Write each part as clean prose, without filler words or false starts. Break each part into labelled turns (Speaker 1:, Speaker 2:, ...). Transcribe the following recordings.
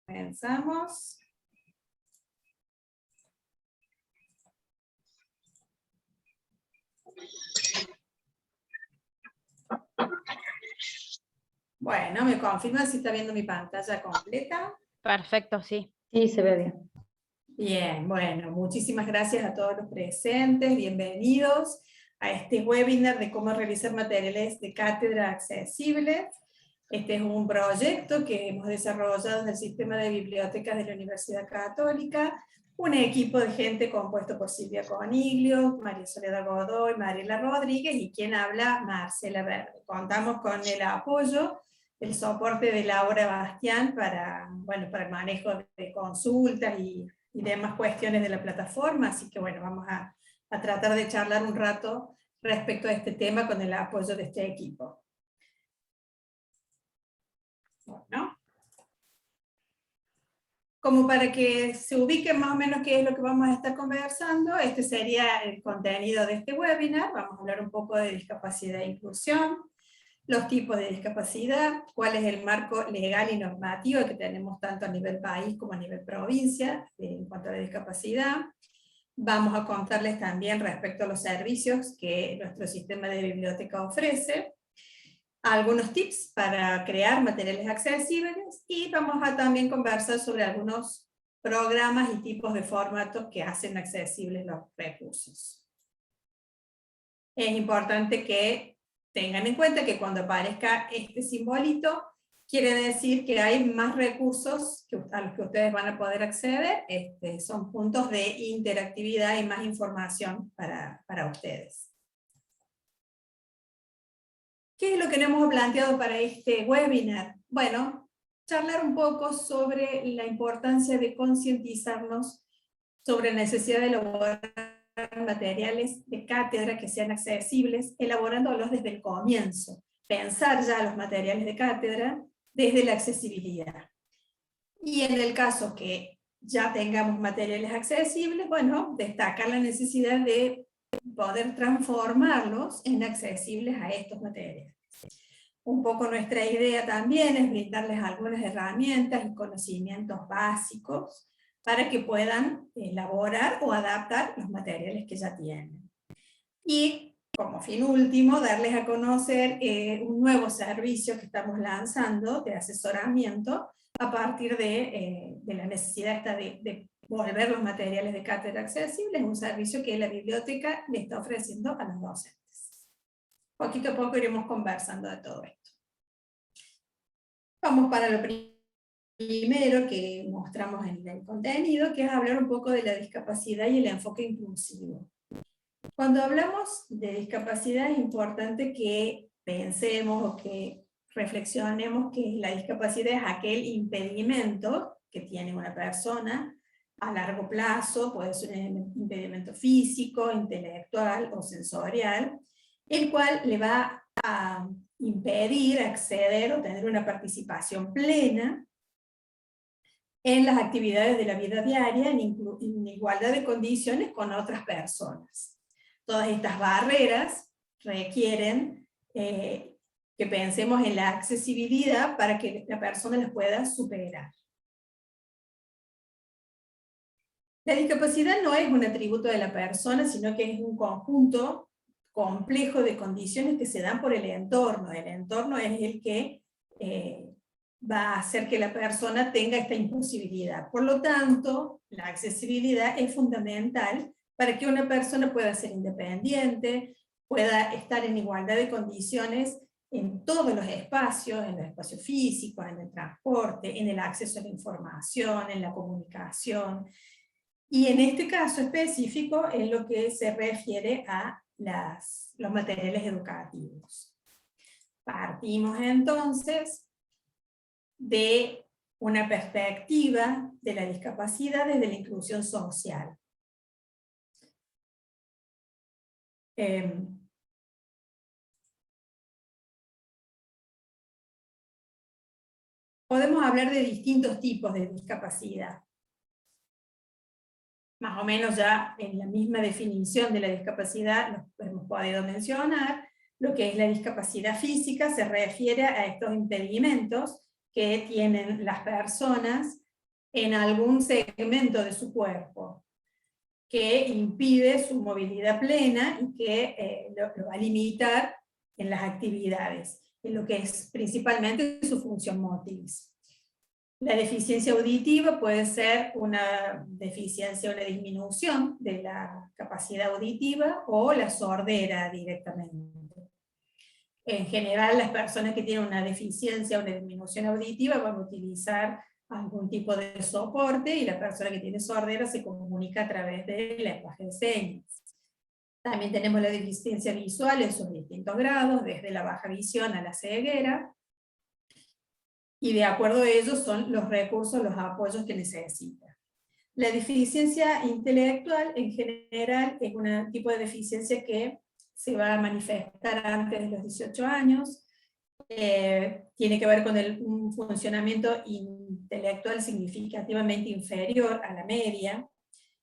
Speaker 1: Comenzamos. Bueno, me confirman si está viendo mi pantalla completa.
Speaker 2: Perfecto, sí.
Speaker 3: Sí, se ve bien.
Speaker 1: Bien, bueno, muchísimas gracias a todos los presentes, bienvenidos a este webinar de cómo realizar materiales de cátedra accesibles. Este es un proyecto que hemos desarrollado en el Sistema de Bibliotecas de la Universidad Católica, un equipo de gente compuesto por Silvia Coniglio, María Soledad Godoy, Mariela Rodríguez y quien habla, Marcela Verde. Contamos con el apoyo, el soporte de Laura Bastián para el manejo de consultas y demás cuestiones de la plataforma, así que bueno, vamos a tratar de charlar un rato respecto a este tema con el apoyo de este equipo. Bueno, como para que se ubique más o menos qué es lo que vamos a estar conversando, este sería el contenido de este webinar. Vamos a hablar un poco de discapacidad e inclusión, los tipos de discapacidad, cuál es el marco legal y normativo que tenemos tanto a nivel país como a nivel provincia en cuanto a la discapacidad. Vamos a contarles también respecto a los servicios que nuestro sistema de biblioteca ofrece, algunos tips para crear materiales accesibles, y vamos a también conversar sobre algunos programas y tipos de formatos que hacen accesibles los recursos. Es importante que tengan en cuenta que cuando aparezca este simbolito, quiere decir que hay más recursos a los que ustedes van a poder acceder. Son puntos de interactividad y más información para ustedes. ¿Qué es lo que nos hemos planteado para este webinar? Bueno, charlar un poco sobre la importancia de concientizarnos sobre la necesidad de elaborar materiales de cátedra que sean accesibles, elaborándolos desde el comienzo. Pensar ya los materiales de cátedra desde la accesibilidad. Y en el caso que ya tengamos materiales accesibles, bueno, destacar la necesidad de poder transformarlos en accesibles a estos materiales. Un poco nuestra idea también es brindarles algunas herramientas y conocimientos básicos para que puedan elaborar o adaptar los materiales que ya tienen. Y como fin último, darles a conocer un nuevo servicio que estamos lanzando de asesoramiento a partir de la necesidad de volver los materiales de cátedra accesibles, un servicio que la biblioteca le está ofreciendo a los docentes. Poquito a poco iremos conversando de todo esto. Vamos para lo primero que mostramos en el contenido, que es hablar un poco de la discapacidad y el enfoque inclusivo. Cuando hablamos de discapacidad es importante que pensemos o que reflexionemos que la discapacidad es aquel impedimento que tiene una persona a largo plazo, puede ser un impedimento físico, intelectual o sensorial, el cual le va a impedir acceder o tener una participación plena en las actividades de la vida diaria en igualdad de condiciones con otras personas. Todas estas barreras requieren que pensemos en la accesibilidad para que la persona las pueda superar. La discapacidad no es un atributo de la persona, sino que es un conjunto complejo de condiciones que se dan por el entorno. El entorno es el que va a hacer que la persona tenga esta imposibilidad. Por lo tanto, la accesibilidad es fundamental para que una persona pueda ser independiente, pueda estar en igualdad de condiciones en todos los espacios, en el espacio físico, en el transporte, en el acceso a la información, en la comunicación. Y en este caso específico es lo que se refiere a los materiales educativos. Partimos entonces de una perspectiva de la discapacidad desde la inclusión social. Podemos hablar de distintos tipos de discapacidad. Más o menos ya en la misma definición de la discapacidad lo hemos podido mencionar. Lo que es la discapacidad física se refiere a estos impedimentos que tienen las personas en algún segmento de su cuerpo que impide su movilidad plena y que lo va a limitar en las actividades, en lo que es principalmente su función motriz. La deficiencia auditiva puede ser una deficiencia, una disminución de la capacidad auditiva o la sordera directamente. En general, las personas que tienen una deficiencia o una disminución auditiva van a utilizar algún tipo de soporte, y la persona que tiene sordera se comunica a través del lenguaje de señas. También tenemos la deficiencia visual en sus distintos grados, desde la baja visión a la ceguera, y de acuerdo a ellos son los recursos, los apoyos que necesita. La deficiencia intelectual en general es un tipo de deficiencia que se va a manifestar antes de los 18 años, tiene que ver con un funcionamiento intelectual significativamente inferior a la media,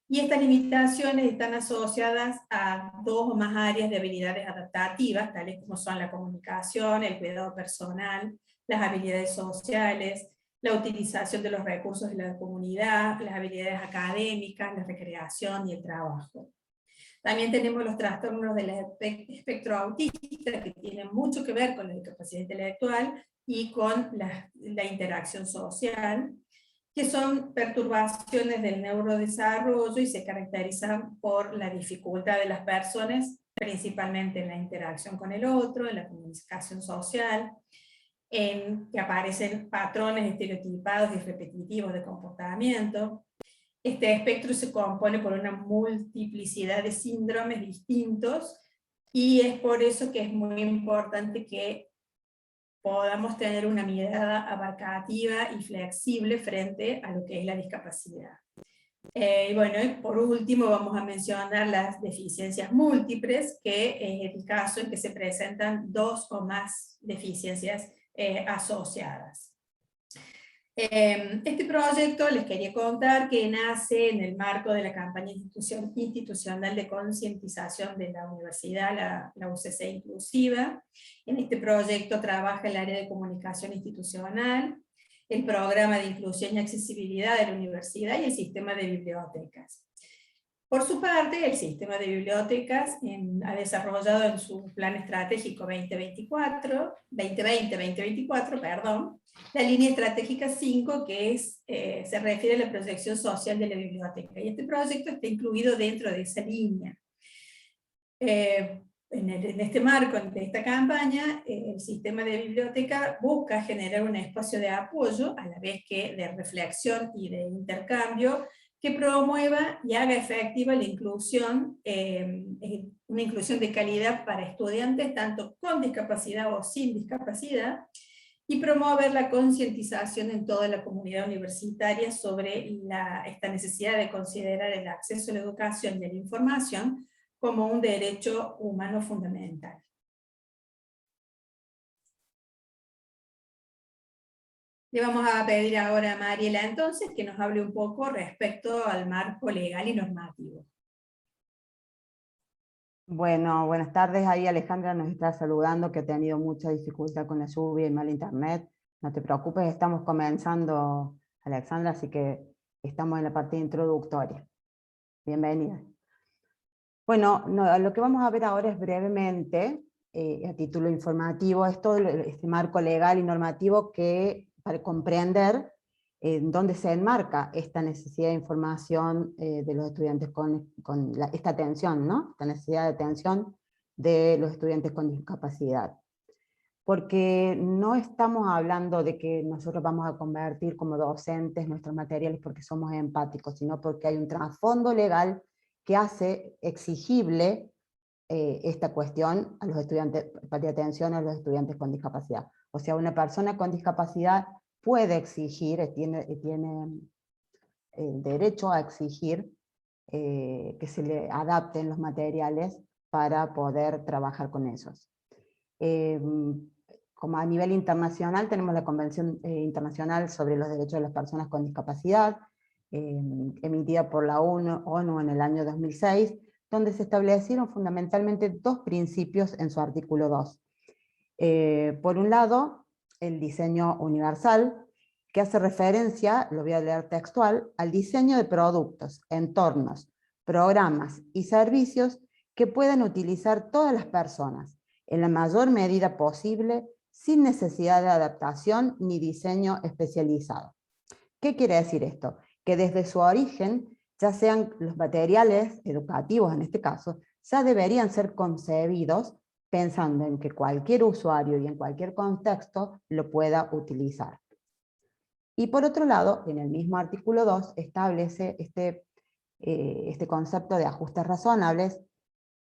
Speaker 1: y estas limitaciones están asociadas a 2 o más áreas de habilidades adaptativas, tales como son la comunicación, el cuidado personal, las habilidades sociales, la utilización de los recursos de la comunidad, las habilidades académicas, la recreación y el trabajo. También tenemos los trastornos del espectro autista, que tienen mucho que ver con la discapacidad intelectual y con la interacción social, que son perturbaciones del neurodesarrollo y se caracterizan por la dificultad de las personas, principalmente en la interacción con el otro, en la comunicación social, en que aparecen patrones estereotipados y repetitivos de comportamiento. Este espectro se compone por una multiplicidad de síndromes distintos, y es por eso que es muy importante que podamos tener una mirada abarcativa y flexible frente a lo que es la discapacidad. Y bueno, por último vamos a mencionar las deficiencias múltiples, que es el caso en que se presentan 2 o más deficiencias asociadas. Este proyecto les quería contar que nace en el marco de la campaña institucional de concientización de la universidad, la UCC Inclusiva. En este proyecto trabaja el área de comunicación institucional, el programa de inclusión y accesibilidad de la universidad y el sistema de bibliotecas. Por su parte, el sistema de bibliotecas ha desarrollado en su plan estratégico 2020-2024, la línea estratégica 5, que se refiere a la proyección social de la biblioteca. Y este proyecto está incluido dentro de esa línea. En este marco de esta campaña, el sistema de biblioteca busca generar un espacio de apoyo, a la vez que de reflexión y de intercambio, que promueva y haga efectiva la inclusión, una inclusión de calidad para estudiantes, tanto con discapacidad o sin discapacidad, y promover la concientización en toda la comunidad universitaria sobre esta necesidad de considerar el acceso a la educación y a la información como un derecho humano fundamental. Le vamos a pedir ahora a Mariela entonces que nos hable un poco respecto al marco legal y normativo.
Speaker 2: Bueno, buenas tardes. Ahí Alejandra nos está saludando, que ha tenido mucha dificultad con la lluvia y mal internet. No te preocupes, estamos comenzando, Alexandra, así que estamos en la parte introductoria. Bienvenida. Bueno, lo que vamos a ver ahora es brevemente, a título informativo, es todo este marco legal y normativo que, para comprender dónde se enmarca esta necesidad de información de los estudiantes con esta atención, ¿no? Esta necesidad de atención de los estudiantes con discapacidad. Porque no estamos hablando de que nosotros vamos a convertir como docentes nuestros materiales porque somos empáticos, sino porque hay un trasfondo legal que hace exigible esta cuestión a los estudiantes, de atención a los estudiantes con discapacidad. O sea, una persona con discapacidad puede exigir, tiene el derecho a exigir que se le adapten los materiales para poder trabajar con ellos. Como a nivel internacional tenemos la Convención Internacional sobre los Derechos de las Personas con Discapacidad, emitida por la ONU en el año 2006, donde se establecieron fundamentalmente 2 principios en su artículo 2. Por un lado, el diseño universal, que hace referencia, lo voy a leer textual, al diseño de productos, entornos, programas y servicios que puedan utilizar todas las personas, en la mayor medida posible, sin necesidad de adaptación ni diseño especializado. ¿Qué quiere decir esto? Que desde su origen, ya sean los materiales educativos en este caso, ya deberían ser concebidos pensando en que cualquier usuario y en cualquier contexto lo pueda utilizar. Y por otro lado, en el mismo artículo 2 establece este concepto de ajustes razonables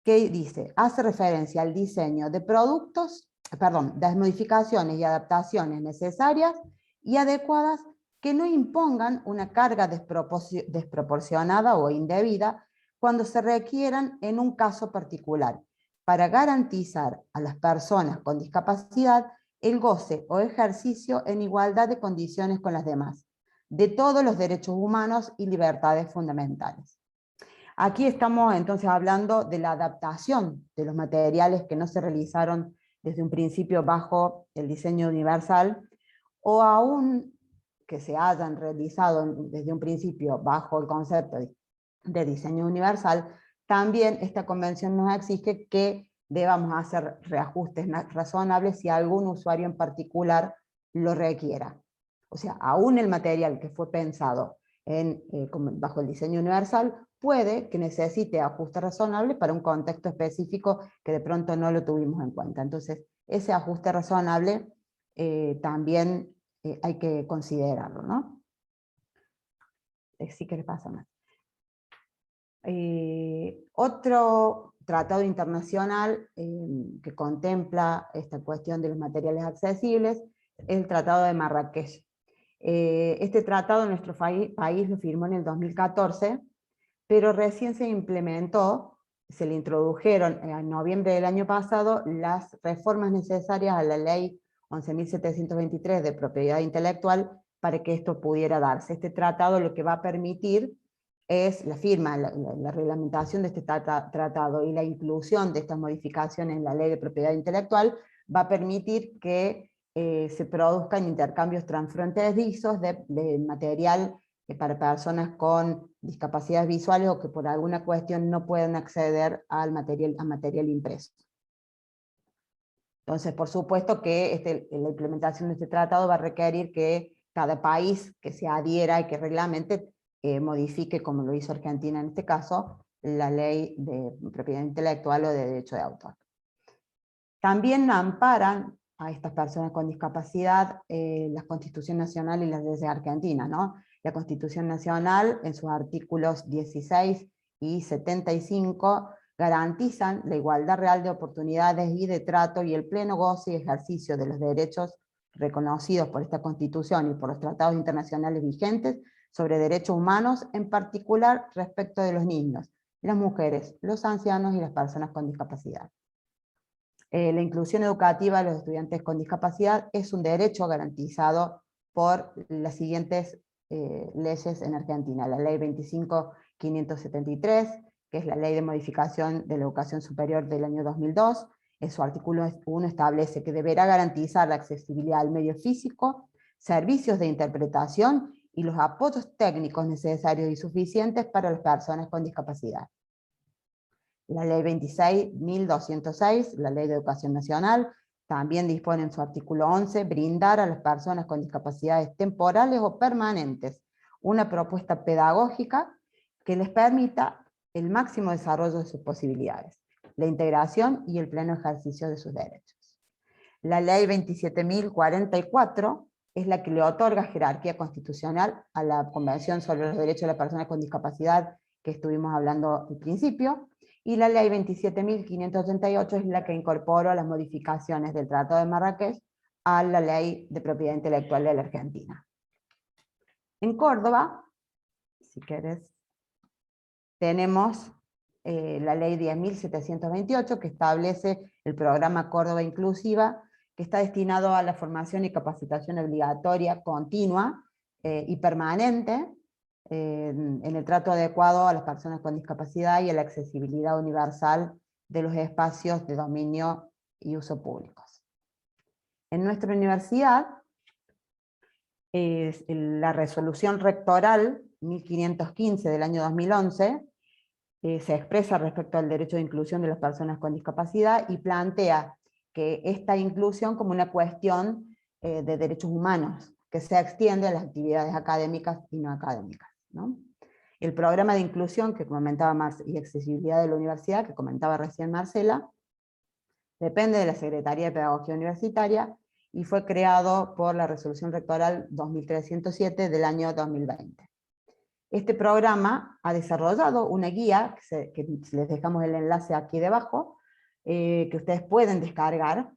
Speaker 2: que dice, hace referencia al diseño de productos, de modificaciones y adaptaciones necesarias y adecuadas que no impongan una carga desproporcionada o indebida cuando se requieran en un caso particular, para garantizar a las personas con discapacidad el goce o ejercicio en igualdad de condiciones con las demás, de todos los derechos humanos y libertades fundamentales. Aquí estamos entonces hablando de la adaptación de los materiales que no se realizaron desde un principio bajo el diseño universal, o aún que se hayan realizado desde un principio bajo el concepto de diseño universal, también esta convención nos exige que debamos hacer reajustes razonables si algún usuario en particular lo requiera. O sea, aún el material que fue pensado bajo el diseño universal puede que necesite ajustes razonables para un contexto específico que de pronto no lo tuvimos en cuenta. Entonces, ese ajuste razonable también hay que considerarlo, ¿no? Sí que le pasa más. Otro tratado internacional que contempla esta cuestión de los materiales accesibles es el Tratado de Marrakech. Este tratado nuestro país lo firmó en el 2014, pero recién se implementó, se le introdujeron en noviembre del año pasado las reformas necesarias a la ley 11.723 de propiedad intelectual para que esto pudiera darse. Este tratado lo que va a permitir es la firma, la reglamentación de este tratado y la inclusión de estas modificaciones en la ley de propiedad intelectual va a permitir que se produzcan intercambios transfronterizos de material para personas con discapacidades visuales o que por alguna cuestión no pueden acceder a material impreso. Entonces, por supuesto que la implementación de este tratado va a requerir que cada país que se adhiera y que reglamente modifique, como lo hizo Argentina en este caso, la ley de propiedad intelectual o de derecho de autor. También amparan a estas personas con discapacidad la Constitución Nacional y las leyes de Argentina, ¿no? La Constitución Nacional, en sus artículos 16 y 75, garantizan la igualdad real de oportunidades y de trato y el pleno goce y ejercicio de los derechos reconocidos por esta Constitución y por los tratados internacionales vigentes sobre derechos humanos, en particular respecto de los niños, las mujeres, los ancianos y las personas con discapacidad. La inclusión educativa de los estudiantes con discapacidad es un derecho garantizado por las siguientes leyes en Argentina. La ley 25.573, que es la ley de modificación de la educación superior del año 2002, en su artículo 1 establece que deberá garantizar la accesibilidad al medio físico, servicios de interpretación y los apoyos técnicos necesarios y suficientes para las personas con discapacidad. La ley 26.206, la ley de educación nacional, también dispone en su artículo 11, brindar a las personas con discapacidades temporales o permanentes una propuesta pedagógica que les permita el máximo desarrollo de sus posibilidades, la integración y el pleno ejercicio de sus derechos. La ley 27.044 es la que le otorga jerarquía constitucional a la Convención sobre los Derechos de las Personas con Discapacidad que estuvimos hablando al principio, y la ley 27.588 es la que incorporó las modificaciones del Tratado de Marrakech a la ley de propiedad intelectual de la Argentina. En Córdoba, si querés, tenemos la ley 10.728 que establece el programa Córdoba Inclusiva, que está destinado a la formación y capacitación obligatoria continua y permanente en el trato adecuado a las personas con discapacidad y a la accesibilidad universal de los espacios de dominio y uso públicos. En nuestra universidad la resolución rectoral 1515 del año 2011 se expresa respecto al derecho de inclusión de las personas con discapacidad y plantea que esta inclusión como una cuestión de derechos humanos, que se extiende a las actividades académicas y no académicas, ¿no? El programa de inclusión que comentaba y accesibilidad de la universidad, que comentaba recién Marcela, depende de la Secretaría de Pedagogía Universitaria y fue creado por la Resolución Rectoral 2307 del año 2020. Este programa ha desarrollado una guía, que les dejamos el enlace aquí debajo, que ustedes pueden descargar,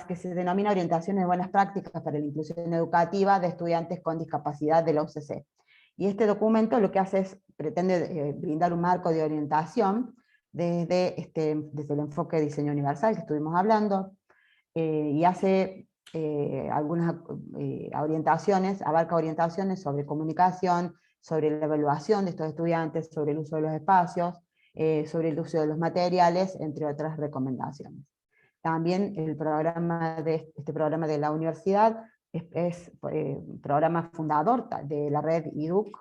Speaker 2: que se denomina Orientaciones de Buenas Prácticas para la Inclusión Educativa de Estudiantes con Discapacidad de la UCC. Y este documento lo que hace es, pretende brindar un marco de orientación desde el enfoque de diseño universal que estuvimos hablando, y hace algunas orientaciones, abarca orientaciones sobre comunicación, sobre la evaluación de estos estudiantes, sobre el uso de los espacios, sobre el uso de los materiales, entre otras recomendaciones. También este programa de la universidad es programa fundador de la red IDUC,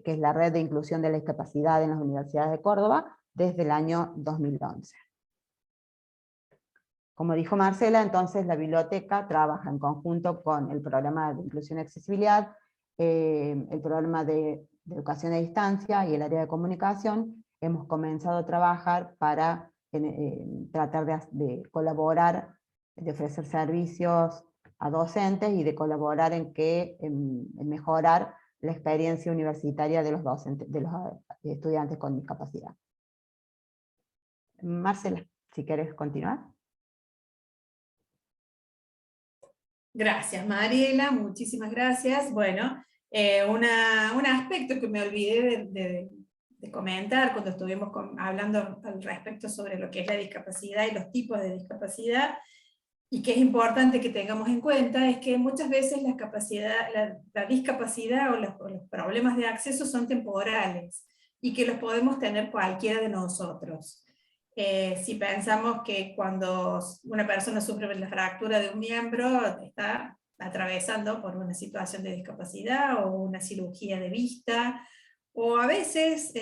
Speaker 2: que es la Red de Inclusión de la Discapacidad en las Universidades de Córdoba, desde el año 2011. Como dijo Marcela, entonces la biblioteca trabaja en conjunto con el programa de inclusión y accesibilidad, el programa de educación a distancia y el área de comunicación. Hemos comenzado a trabajar para tratar de colaborar, de ofrecer servicios a docentes y de colaborar en mejorar la experiencia universitaria de los docentes, de los estudiantes con discapacidad. Marcela, si quieres continuar.
Speaker 1: Gracias, Mariela, muchísimas gracias. Bueno, un aspecto que me olvidé de comentar cuando estuvimos hablando al respecto sobre lo que es la discapacidad y los tipos de discapacidad, y que es importante que tengamos en cuenta, es que muchas veces la discapacidad o los problemas de acceso son temporales, y que los podemos tener cualquiera de nosotros. Si pensamos que cuando una persona sufre la fractura de un miembro, está atravesando por una situación de discapacidad o una cirugía de vista, o a veces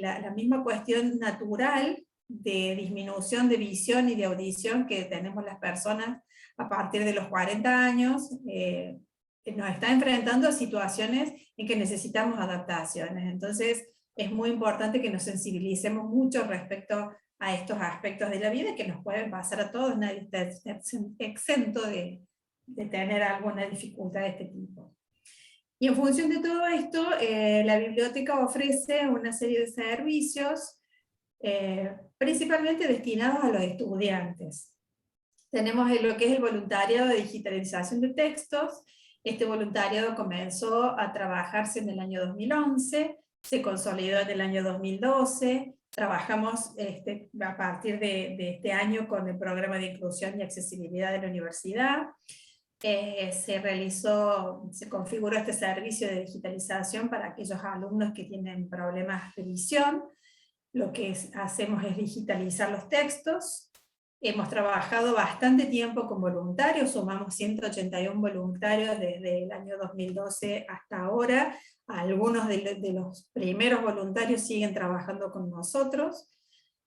Speaker 1: la misma cuestión natural de disminución de visión y de audición que tenemos las personas a partir de los 40 años, nos está enfrentando a situaciones en que necesitamos adaptaciones. Entonces, es muy importante que nos sensibilicemos mucho respecto a estos aspectos de la vida que nos pueden pasar a todos, nadie está exento de tener alguna dificultad de este tipo. Y en función de todo esto, la biblioteca ofrece una serie de servicios, principalmente destinados a los estudiantes. Tenemos lo que es el voluntariado de digitalización de textos. Este voluntariado comenzó a trabajarse en el año 2011, se consolidó en el año 2012, trabajamos a partir de este año con el programa de inclusión y accesibilidad de la universidad. Se configuró este servicio de digitalización para aquellos alumnos que tienen problemas de visión. Lo que hacemos es digitalizar los textos. Hemos trabajado bastante tiempo con voluntarios, sumamos 181 voluntarios desde el año 2012 hasta ahora. Algunos de los primeros voluntarios siguen trabajando con nosotros.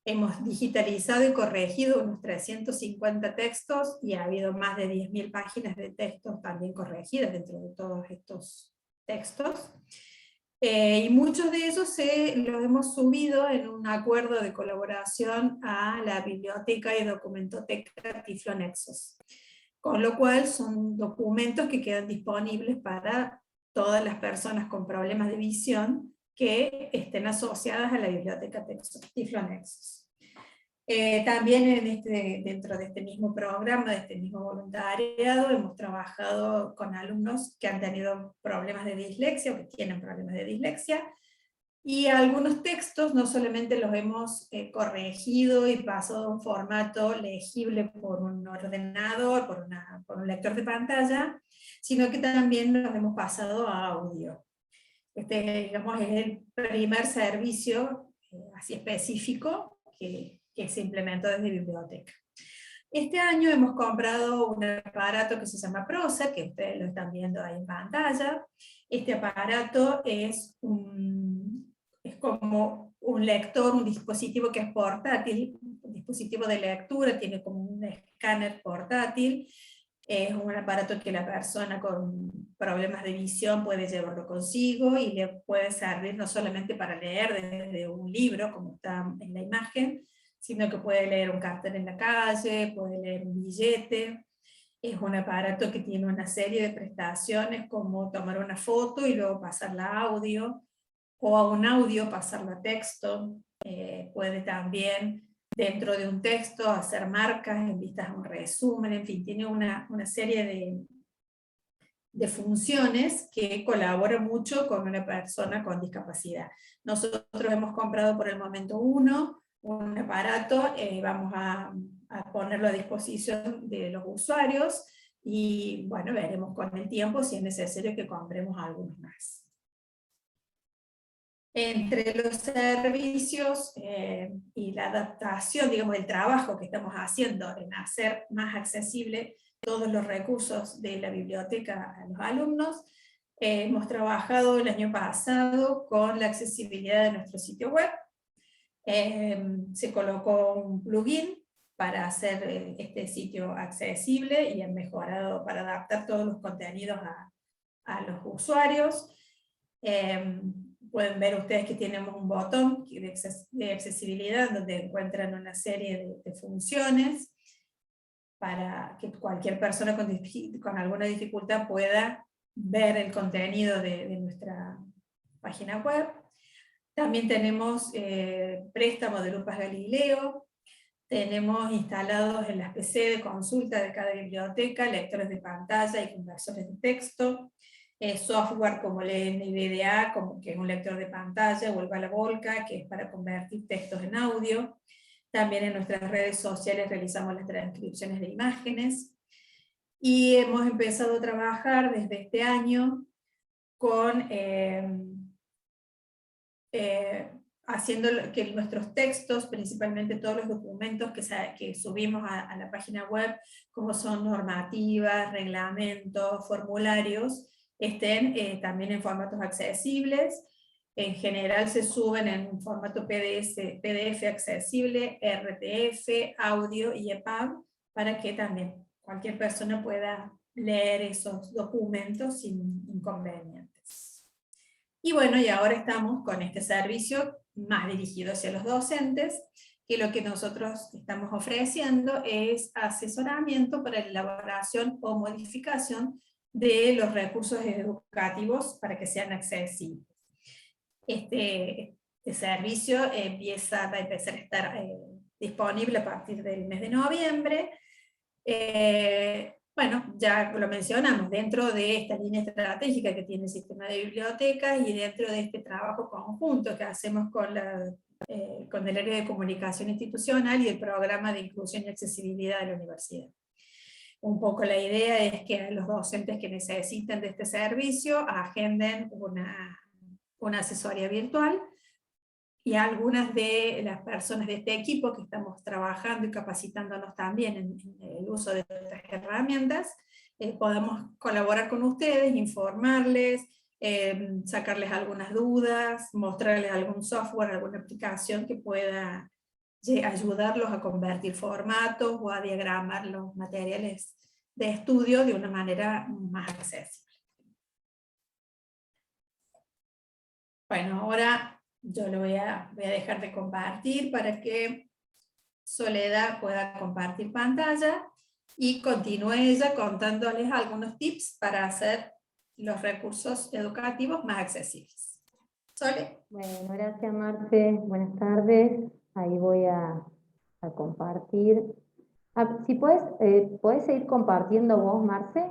Speaker 1: Hemos digitalizado y corregido unos 350 textos y ha habido más de 10.000 páginas de textos también corregidas dentro de todos estos textos. Y muchos de ellos los hemos subido en un acuerdo de colaboración a la Biblioteca y Documentoteca Tiflonexos, con lo cual son documentos que quedan disponibles para todas las personas con problemas de visión que estén asociadas a la Biblioteca Tiflonexos. También dentro de este mismo programa, de este mismo voluntariado, hemos trabajado con alumnos que han tenido problemas de dislexia o que tienen problemas de dislexia, y algunos textos no solamente los hemos corregido y pasado a un formato legible por un ordenador, por un lector de pantalla, sino que también los hemos pasado a audio. Digamos, es el primer servicio así específico que se implementó desde biblioteca. Este año hemos comprado un aparato que se llama Procer, que ustedes lo están viendo ahí en pantalla. Este aparato es como un lector, un dispositivo que es portátil, un dispositivo de lectura, tiene como un escáner portátil. Es un aparato que la persona con problemas de visión puede llevarlo consigo y le puede servir no solamente para leer desde un libro, como está en la imagen, sino que puede leer un cartel en la calle, puede leer un billete. Es un aparato que tiene una serie de prestaciones como tomar una foto y luego pasarla a audio, o a un audio pasarlo a texto. Puede también dentro de un texto hacer marcas en vistas a un resumen, en fin, tiene una serie de funciones que colaboran mucho con una persona con discapacidad. Nosotros hemos comprado por el momento un aparato, vamos a ponerlo a disposición de los usuarios y bueno, veremos con el tiempo si es necesario que compremos algunos más. Entre los servicios y la adaptación, digamos, el trabajo que estamos haciendo en hacer más accesible todos los recursos de la biblioteca a los alumnos, hemos trabajado el año pasado con la accesibilidad de nuestro sitio web. Se colocó un plugin para hacer este sitio accesible y han mejorado para adaptar todos los contenidos a los usuarios. Pueden ver ustedes que tenemos un botón de accesibilidad donde encuentran una serie de funciones para que cualquier persona con alguna dificultad pueda ver el contenido de nuestra página web. También tenemos préstamo de lupas Galileo, tenemos instalados en las PC de consulta de cada biblioteca lectores de pantalla y conversores de texto, software como el NVDA, que es un lector de pantalla, o el Balabolka, que es para convertir textos en audio. También en nuestras redes sociales realizamos las transcripciones de imágenes. Y hemos empezado a trabajar desde este año con haciendo que nuestros textos, principalmente todos los documentos que subimos a la página web, como son normativas, reglamentos, formularios, estén también en formatos accesibles. En general se suben en un formato PDF accesible, RTF, audio y EPUB, para que también cualquier persona pueda leer esos documentos sin inconvenientes. Y bueno, y ahora estamos con este servicio más dirigido hacia los docentes, que lo que nosotros estamos ofreciendo es asesoramiento para la elaboración o modificación de los recursos educativos para que sean accesibles. Este servicio va a empezar a estar disponible a partir del mes de noviembre. Bueno, ya lo mencionamos, dentro de esta línea estratégica que tiene el sistema de bibliotecas y dentro de este trabajo conjunto que hacemos con el área de comunicación institucional y el programa de inclusión y accesibilidad de la universidad. Un poco la idea es que los docentes que necesiten de este servicio agenden una asesoría virtual, y algunas de las personas de este equipo que estamos trabajando y capacitándonos también en el uso de estas herramientas, podamos colaborar con ustedes, informarles, sacarles algunas dudas, mostrarles algún software, alguna aplicación que pueda ayudarlos a convertir formatos o a diagramar los materiales de estudio de una manera más accesible. Bueno, ahora yo lo voy a dejar de compartir para que Soledad pueda compartir pantalla y continúe ella contándoles algunos tips para hacer los recursos educativos más accesibles. Sole.
Speaker 3: Bueno, gracias Marce, buenas tardes. Ahí voy a compartir. Si podés seguir compartiendo vos, Marce,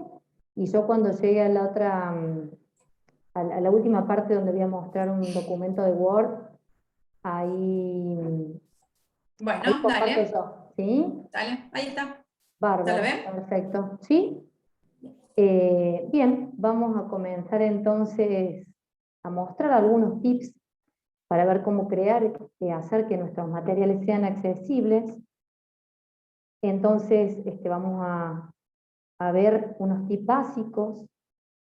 Speaker 3: y yo cuando llegue a la otra, a la última parte donde voy a mostrar un documento de Word, ahí,
Speaker 1: bueno,
Speaker 3: ahí comparto
Speaker 1: dale.
Speaker 3: yo, ¿sí?
Speaker 1: Dale, ahí está.
Speaker 3: Bárbaro,
Speaker 1: ¿Ya lo ven?
Speaker 3: perfecto. ¿Sí? Bien, vamos a comenzar entonces a mostrar algunos tips para ver cómo crear y hacer que nuestros materiales sean accesibles. Entonces vamos a ver unos tips básicos,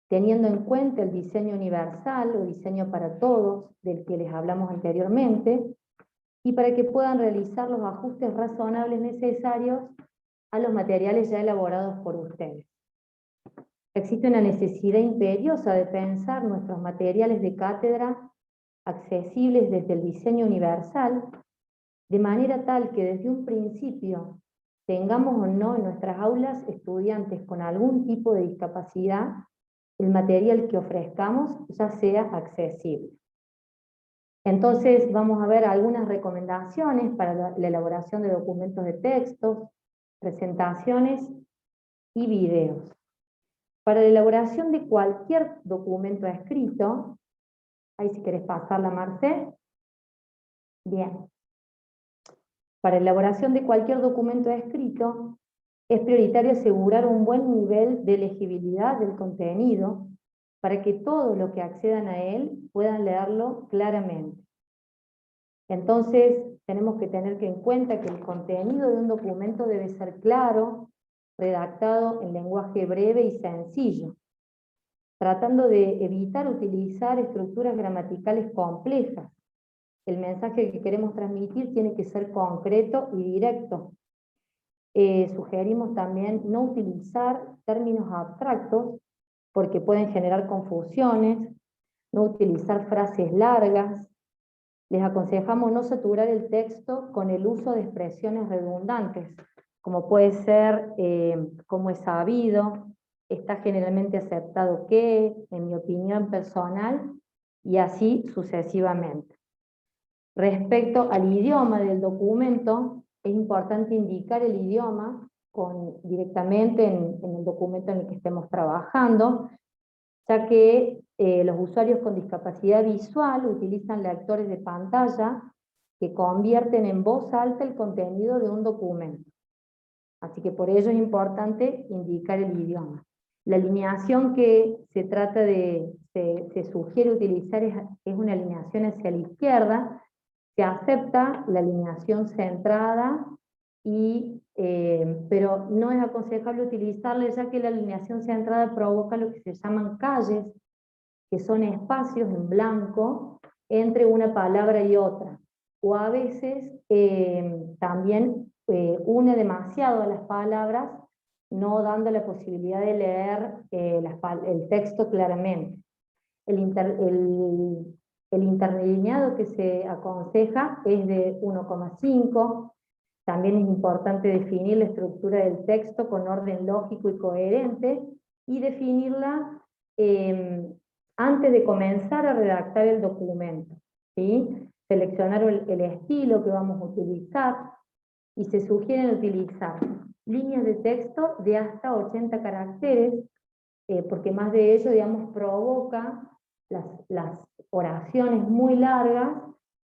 Speaker 3: teniendo en cuenta el diseño universal o diseño para todos, del que les hablamos anteriormente, y para que puedan realizar los ajustes razonables necesarios a los materiales ya elaborados por ustedes. Existe una necesidad imperiosa de pensar nuestros materiales de cátedra accesibles desde el diseño universal, de manera tal que desde un principio tengamos o no en nuestras aulas estudiantes con algún tipo de discapacidad, el material que ofrezcamos ya sea accesible. Entonces vamos a ver algunas recomendaciones para la elaboración de documentos de textos, presentaciones y videos. Para la elaboración de cualquier documento escrito, ahí si querés pasarla, Marce. Bien. Para la elaboración de cualquier documento escrito, es prioritario asegurar un buen nivel de legibilidad del contenido para que todos los que accedan a él puedan leerlo claramente. Entonces, tenemos que tener en cuenta que el contenido de un documento debe ser claro, redactado en lenguaje breve y sencillo, tratando de evitar utilizar estructuras gramaticales complejas. El mensaje que queremos transmitir tiene que ser concreto y directo. Sugerimos también no utilizar términos abstractos porque pueden generar confusiones, no utilizar frases largas. Les aconsejamos no saturar el texto con el uso de expresiones redundantes, como puede ser como es sabido, está generalmente aceptado que, en mi opinión personal, y así sucesivamente. Respecto al idioma del documento, es importante indicar el idioma directamente en el documento en el que estemos trabajando, ya que los usuarios con discapacidad visual utilizan lectores de pantalla que convierten en voz alta el contenido de un documento. Así que por ello es importante indicar el idioma. La alineación que se sugiere utilizar es una alineación hacia la izquierda. Se acepta la alineación centrada, pero no es aconsejable utilizarla, ya que la alineación centrada provoca lo que se llaman calles, que son espacios en blanco entre una palabra y otra, o a veces también une demasiado a las palabras, no dando la posibilidad de leer el texto claramente. El interlineado que se aconseja es de 1,5. También es importante definir la estructura del texto con orden lógico y coherente, y definirla antes de comenzar a redactar el documento, ¿sí? Seleccionar el estilo que vamos a utilizar, y se sugiere utilizar líneas de texto de hasta 80 caracteres, porque más de ello, digamos, provoca las oraciones muy largas,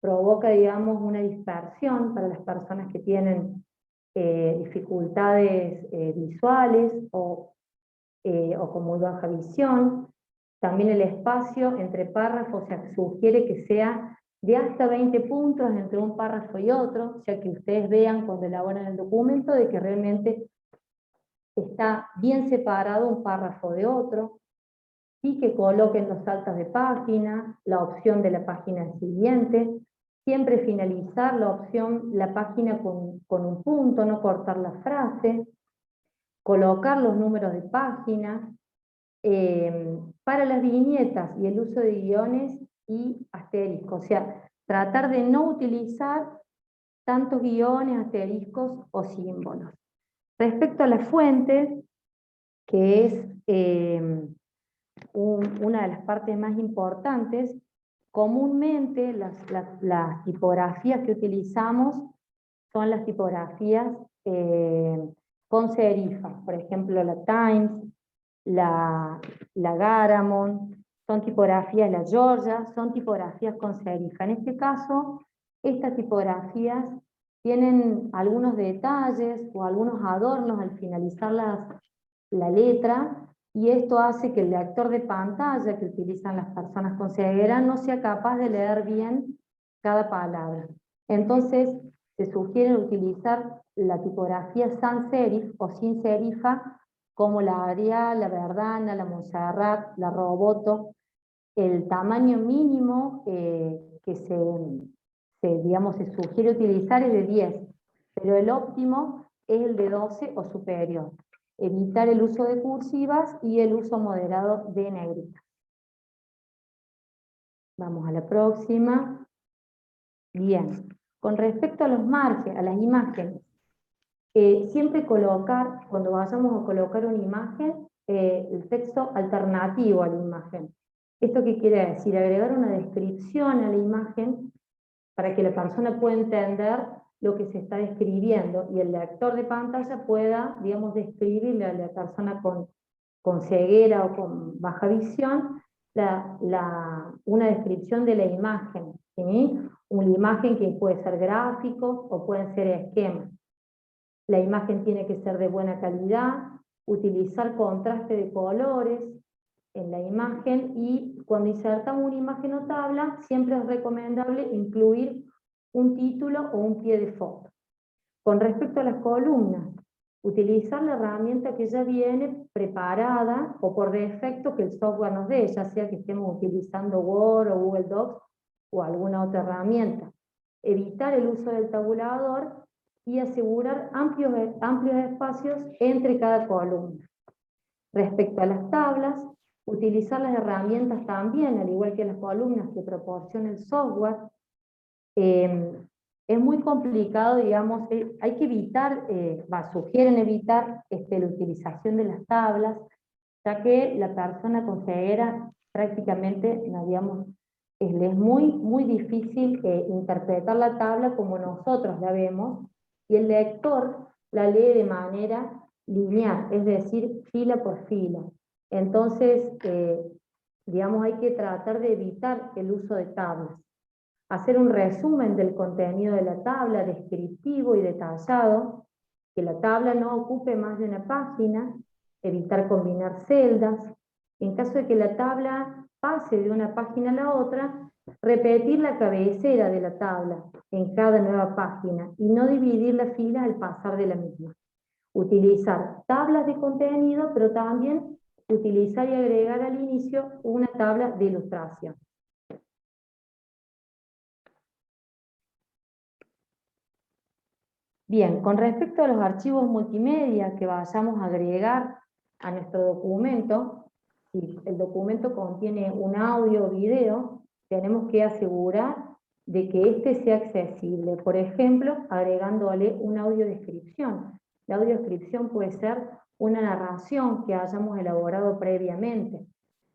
Speaker 3: provoca, digamos, una dispersión para las personas que tienen dificultades visuales o con muy baja visión. También el espacio entre párrafos se sugiere que sea de hasta 20 puntos entre un párrafo y otro, ya que ustedes vean cuando elaboran el documento de que realmente está bien separado un párrafo de otro, y que coloquen los saltos de página, la opción de la página siguiente, siempre finalizar la página con un punto, no cortar la frase, colocar los números de página, para las viñetas y el uso de guiones y asteriscos, o sea, tratar de no utilizar tantos guiones, asteriscos o símbolos. Respecto a las fuentes, que es una de las partes más importantes, comúnmente las tipografías que utilizamos son las tipografías con serifas, por ejemplo la Times, la Garamond, son tipografías, la Georgia, son tipografías con serifa. En este caso, estas tipografías tienen algunos detalles o algunos adornos al finalizar la letra, y esto hace que el lector de pantalla que utilizan las personas con ceguera no sea capaz de leer bien cada palabra. Entonces, se sugiere utilizar la tipografía sans serif o sin serifa, como la Arial, la Verdana, la Montserrat, la Roboto. El tamaño mínimo que digamos, se sugiere utilizar es de 10, pero el óptimo es el de 12 o superior. Evitar el uso de cursivas y el uso moderado de negrita. Vamos a la próxima. Bien, con respecto a los márgenes, a las imágenes, siempre colocar, cuando vayamos a colocar una imagen, el texto alternativo a la imagen. ¿Esto qué quiere decir? Agregar una descripción a la imagen para que la persona pueda entender lo que se está describiendo y el lector de pantalla pueda, digamos, describirle a la persona con ceguera o con baja visión una descripción de la imagen, ¿sí? Una imagen que puede ser gráficos o pueden ser esquemas. La imagen tiene que ser de buena calidad, utilizar contraste de colores en la imagen, y cuando insertamos una imagen o tabla, siempre es recomendable incluir un título o un pie de foto. Con respecto a las columnas, utilizar la herramienta que ya viene preparada o por defecto que el software nos dé, ya sea que estemos utilizando Word o Google Docs o alguna otra herramienta. Evitar el uso del tabulador y asegurar amplios espacios entre cada columna. Respecto a las tablas, utilizar las herramientas también, al igual que las columnas que proporciona el software. Es muy complicado, digamos, hay que evitar, sugieren evitar la utilización de las tablas, ya que la persona con ceguera prácticamente, digamos, le es muy difícil interpretar la tabla como nosotros la vemos, y el lector la lee de manera lineal, es decir, fila por fila. Entonces, digamos, hay que tratar de evitar el uso de tablas. Hacer un resumen del contenido de la tabla, descriptivo y detallado, que la tabla no ocupe más de una página, evitar combinar celdas. En caso de que la tabla pase de una página a la otra, repetir la cabecera de la tabla en cada nueva página y no dividir la fila al pasar de la misma. Utilizar tablas de contenido, pero también utilizar y agregar al inicio una tabla de ilustración. Bien, con respecto a los archivos multimedia que vayamos a agregar a nuestro documento, si el documento contiene un audio o video, tenemos que asegurar de que éste sea accesible. Por ejemplo, agregándole una audiodescripción. La audiodescripción puede ser una narración que hayamos elaborado previamente,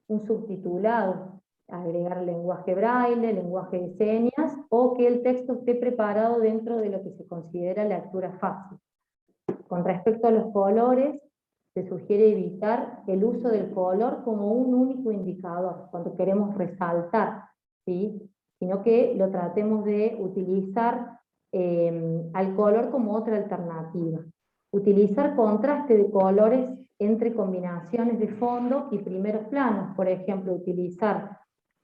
Speaker 3: un subtitulado, agregar lenguaje braille, lenguaje de señas, o que el texto esté preparado dentro de lo que se considera lectura fácil. Con respecto a los colores, se sugiere evitar el uso del color como un único indicador, cuando queremos resaltar, ¿sí? Sino que lo tratemos de utilizar al color como otra alternativa. Utilizar contraste de colores entre combinaciones de fondo y primeros planos, por ejemplo, utilizar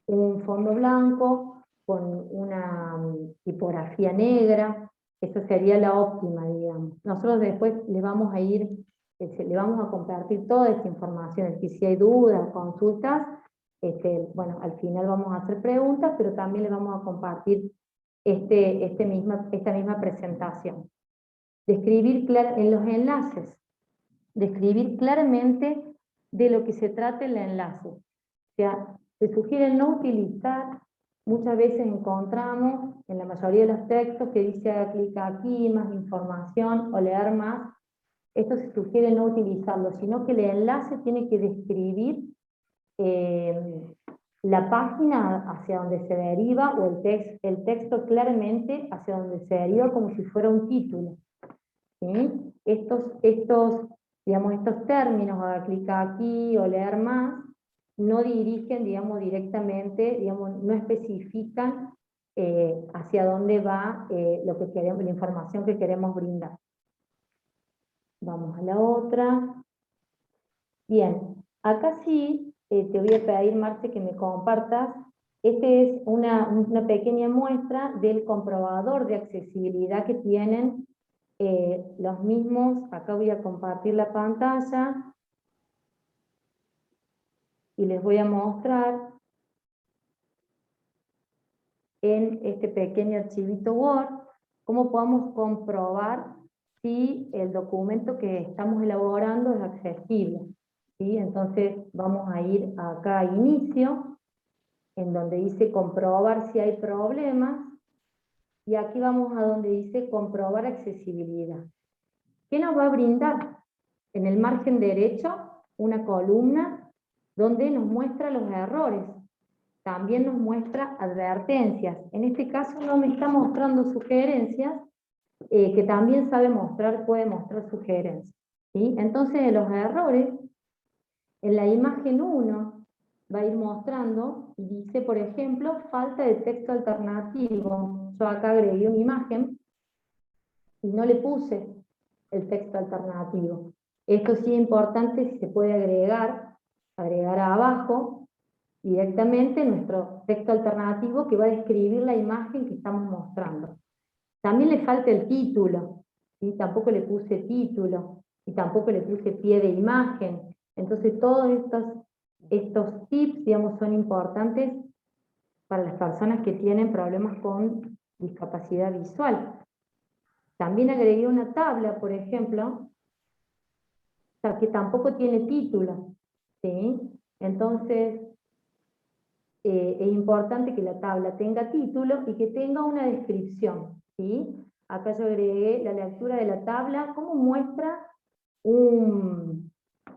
Speaker 3: un fondo blanco con una tipografía negra. Esa sería la óptima, digamos. Nosotros después les vamos a compartir toda esta información, y si hay dudas, consultas, bueno, al final vamos a hacer preguntas, pero también les vamos a compartir esta misma presentación. Describir en los enlaces, describir claramente de lo que se trata el enlace. O sea, se sugiere no utilizar, muchas veces encontramos en la mayoría de los textos que dice clic aquí, más información o leer más. Esto se sugiere no utilizarlo, sino que el enlace tiene que describir la página hacia donde se deriva, o el texto claramente hacia donde se deriva, como si fuera un título. ¿Sí? Estos términos, clic aquí o leer más, no dirigen, digamos, directamente, digamos, no especifican hacia dónde va lo que queremos, la información que queremos brindar. Vamos a la otra. Bien, acá sí te voy a pedir, Marce, que me compartas Este es una pequeña muestra del comprobador de accesibilidad que tienen los mismos. Acá voy a compartir la pantalla y les voy a mostrar en este pequeño archivito Word cómo podemos comprobar si el documento que estamos elaborando es accesible, ¿sí? Entonces vamos a ir acá a inicio, en donde dice comprobar si hay problemas, y aquí vamos a donde dice comprobar accesibilidad. ¿Qué nos va a brindar? En el margen derecho, una columna donde nos muestra los errores. También nos muestra advertencias. En este caso no me está mostrando sugerencias, que también sabe mostrar, puede mostrar sugerencias, ¿sí? Entonces en los errores, en la imagen 1, va a ir mostrando, y dice, por ejemplo, falta de texto alternativo. Yo acá agregué una imagen y no le puse el texto alternativo. Esto sí es importante, si se puede agregar abajo directamente nuestro texto alternativo que va a describir la imagen que estamos mostrando. También le falta el título, ¿sí? Tampoco le puse título, y tampoco le puse pie de imagen. Entonces todos estos tips, digamos, son importantes para las personas que tienen problemas con discapacidad visual. También agregué una tabla, por ejemplo, que tampoco tiene título, ¿sí? Entonces, es importante que la tabla tenga título y que tenga una descripción, ¿sí? Acá yo agregué la lectura de la tabla, cómo muestra un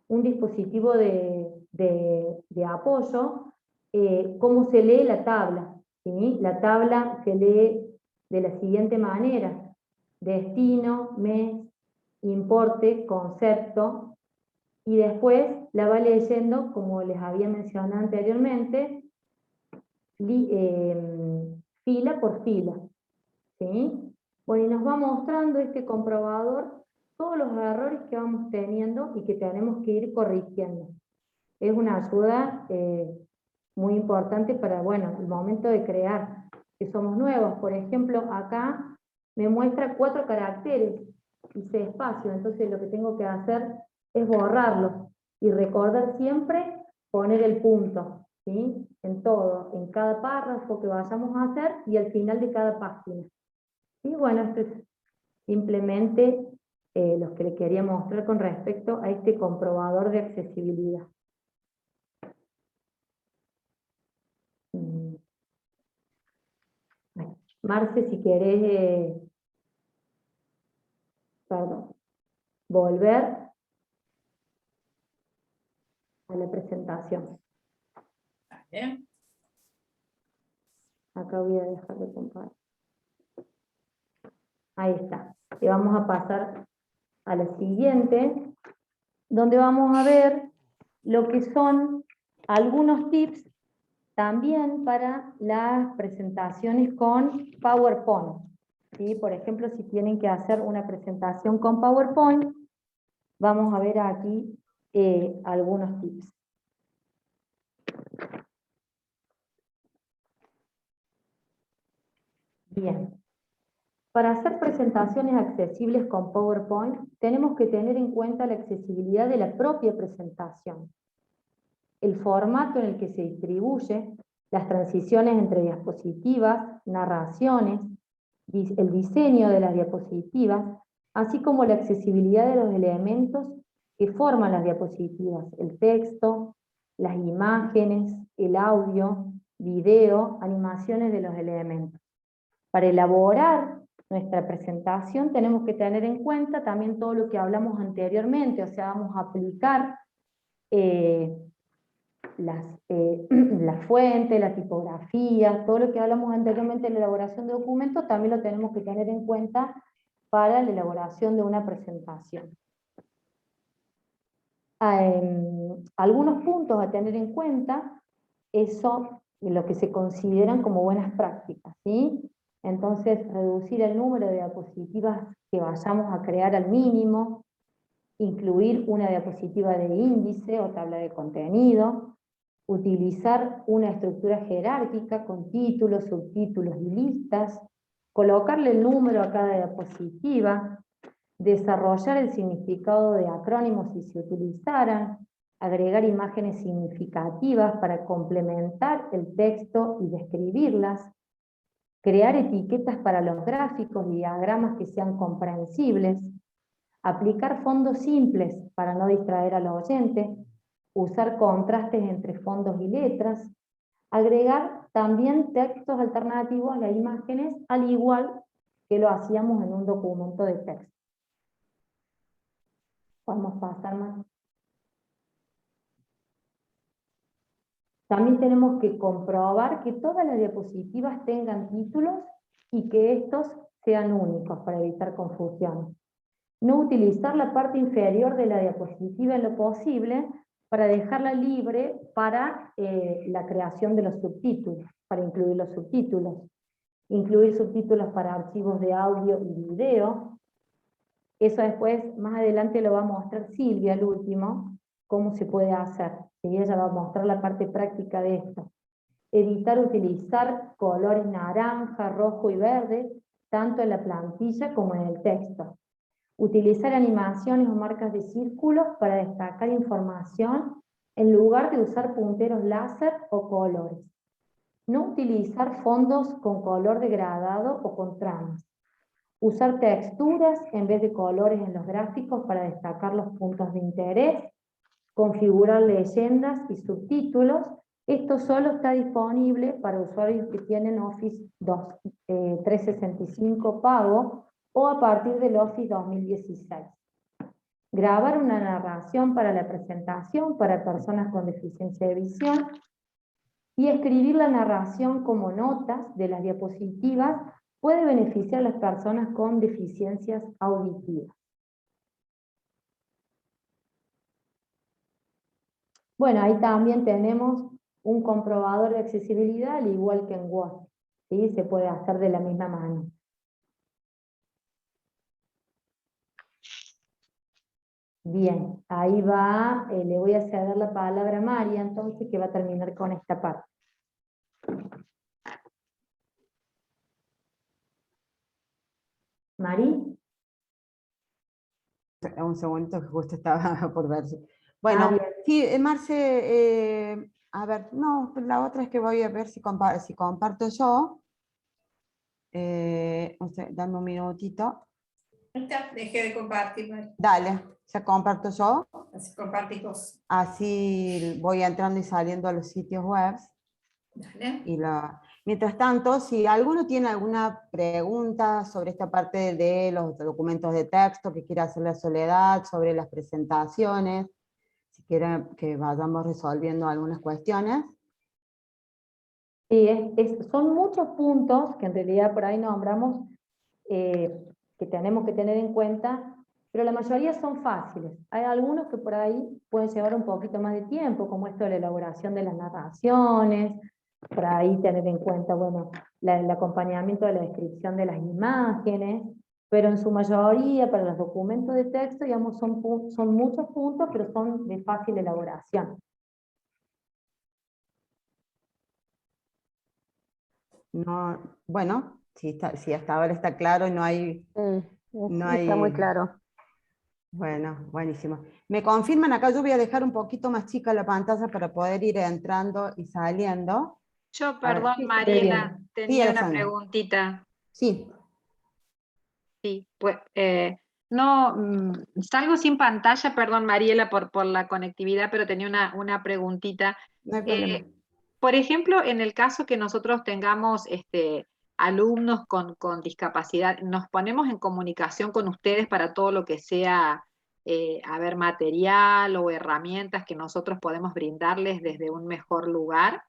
Speaker 3: dispositivo de apoyo, cómo se lee la tabla, ¿sí? La tabla se lee de la siguiente manera: destino, mes, importe, concepto, y después la va leyendo, como les había mencionado anteriormente, fila por fila, ¿sí? Bueno, y nos va mostrando este comprobador todos los errores que vamos teniendo y que tenemos que ir corrigiendo. Es una ayuda muy importante para, bueno, el momento de crear, que somos nuevos. Por ejemplo, acá me muestra 4 caracteres, hice espacio, entonces lo que tengo que hacer es borrarlos y recordar siempre poner el punto, ¿sí? En todo, en cada párrafo que vayamos a hacer y al final de cada página. Y bueno, esto es simplemente lo que le quería mostrar con respecto a este comprobador de accesibilidad. Marce, si querés, volver a la presentación.
Speaker 1: Vale.
Speaker 3: Acá voy a dejar de compartir. Ahí está. Y vamos a pasar a la siguiente, donde vamos a ver lo que son algunos tips también para las presentaciones con PowerPoint, ¿sí? Por ejemplo, si tienen que hacer una presentación con PowerPoint, vamos a ver aquí algunos tips. Bien. Para hacer presentaciones accesibles con PowerPoint, tenemos que tener en cuenta la accesibilidad de la propia presentación, el formato en el que se distribuye, las transiciones entre diapositivas, narraciones, el diseño de las diapositivas, así como la accesibilidad de los elementos que forman las diapositivas, el texto, las imágenes, el audio, video, animaciones de los elementos. Para elaborar nuestra presentación tenemos que tener en cuenta también todo lo que hablamos anteriormente, o sea, vamos a aplicar la fuente, la tipografía, todo lo que hablamos anteriormente en la elaboración de documentos, también lo tenemos que tener en cuenta para la elaboración de una presentación. Algunos puntos a tener en cuenta son lo que se consideran como buenas prácticas, ¿sí? Entonces, reducir el número de diapositivas que vayamos a crear al mínimo, incluir una diapositiva de índice o tabla de contenido, utilizar una estructura jerárquica con títulos, subtítulos y listas, colocarle el número a cada diapositiva, desarrollar el significado de acrónimos si se utilizaran, agregar imágenes significativas para complementar el texto y describirlas, crear etiquetas para los gráficos y diagramas que sean comprensibles, aplicar fondos simples para no distraer al oyente, usar contrastes entre fondos y letras, agregar también textos alternativos a las imágenes, al igual que lo hacíamos en un documento de texto. Podemos pasar más. También tenemos que comprobar que todas las diapositivas tengan títulos y que estos sean únicos para evitar confusión. No utilizar la parte inferior de la diapositiva en lo posible para dejarla libre para la creación de los subtítulos, para incluir los subtítulos. Incluir subtítulos para archivos de audio y video. Eso después, más adelante lo va a mostrar Silvia, el último, cómo se puede hacer. Y ella va a mostrar la parte práctica de esto. Evitar utilizar colores naranja, rojo y verde, tanto en la plantilla como en el texto. Utilizar animaciones o marcas de círculos para destacar información en lugar de usar punteros láser o colores. No utilizar fondos con color degradado o con tramas. Usar texturas en vez de colores en los gráficos para destacar los puntos de interés. Configurar leyendas y subtítulos. Esto solo está disponible para usuarios que tienen Office 365 pago o a partir del Office 2016. Grabar una narración para la presentación para personas con deficiencia de visión y escribir la narración como notas de las diapositivas puede beneficiar a las personas con deficiencias auditivas. Bueno, ahí también tenemos un comprobador de accesibilidad, al igual que en Word. ¿Sí? Se puede hacer de la misma manera. Bien, ahí va, le voy a ceder la palabra a María, entonces, que va a terminar con esta parte. ¿Mari?
Speaker 2: Un segundito que justo estaba por verse. Bueno,
Speaker 3: bien.
Speaker 2: sí, Marce, a ver, no, la otra es que voy a ver si comparto yo. Dame un minutito.
Speaker 1: Ya, dejé de compartir, Mari.
Speaker 2: Dale, ya comparto yo.
Speaker 1: Así compartimos.
Speaker 2: Así voy entrando y saliendo a los sitios web.
Speaker 1: Dale.
Speaker 2: Mientras tanto, si alguno tiene alguna pregunta sobre esta parte de los documentos de texto que quiera hacerle a Soledad, sobre las presentaciones, si quieren que vayamos resolviendo algunas cuestiones.
Speaker 3: Sí, son muchos puntos que en realidad por ahí nombramos que tenemos que tener en cuenta, pero la mayoría son fáciles. Hay algunos que por ahí pueden llevar un poquito más de tiempo, como esto de la elaboración de las narraciones, por ahí tener en cuenta, bueno, el acompañamiento de la descripción de las imágenes, pero en su mayoría, para los documentos de texto, digamos, son muchos puntos, pero son de fácil elaboración.
Speaker 2: No, bueno, si hasta ahora está claro y no hay...
Speaker 4: Está muy claro.
Speaker 2: Bueno, buenísimo. Me confirman acá, yo voy a dejar un poquito más chica la pantalla para poder ir entrando y saliendo.
Speaker 5: Yo, perdón,
Speaker 3: sí,
Speaker 5: Mariela,
Speaker 3: bien.
Speaker 5: tenía
Speaker 2: Sí,
Speaker 5: una
Speaker 2: Alexandra.
Speaker 5: preguntita.
Speaker 2: Sí.
Speaker 5: Sí, pues, no, salgo sin pantalla, perdón, Mariela, por la conectividad, pero tenía una preguntita.
Speaker 2: No hay problema.
Speaker 5: Por ejemplo, en el caso que nosotros tengamos alumnos con discapacidad, ¿nos ponemos en comunicación con ustedes para todo lo que sea, material o herramientas que nosotros podemos brindarles desde un mejor lugar?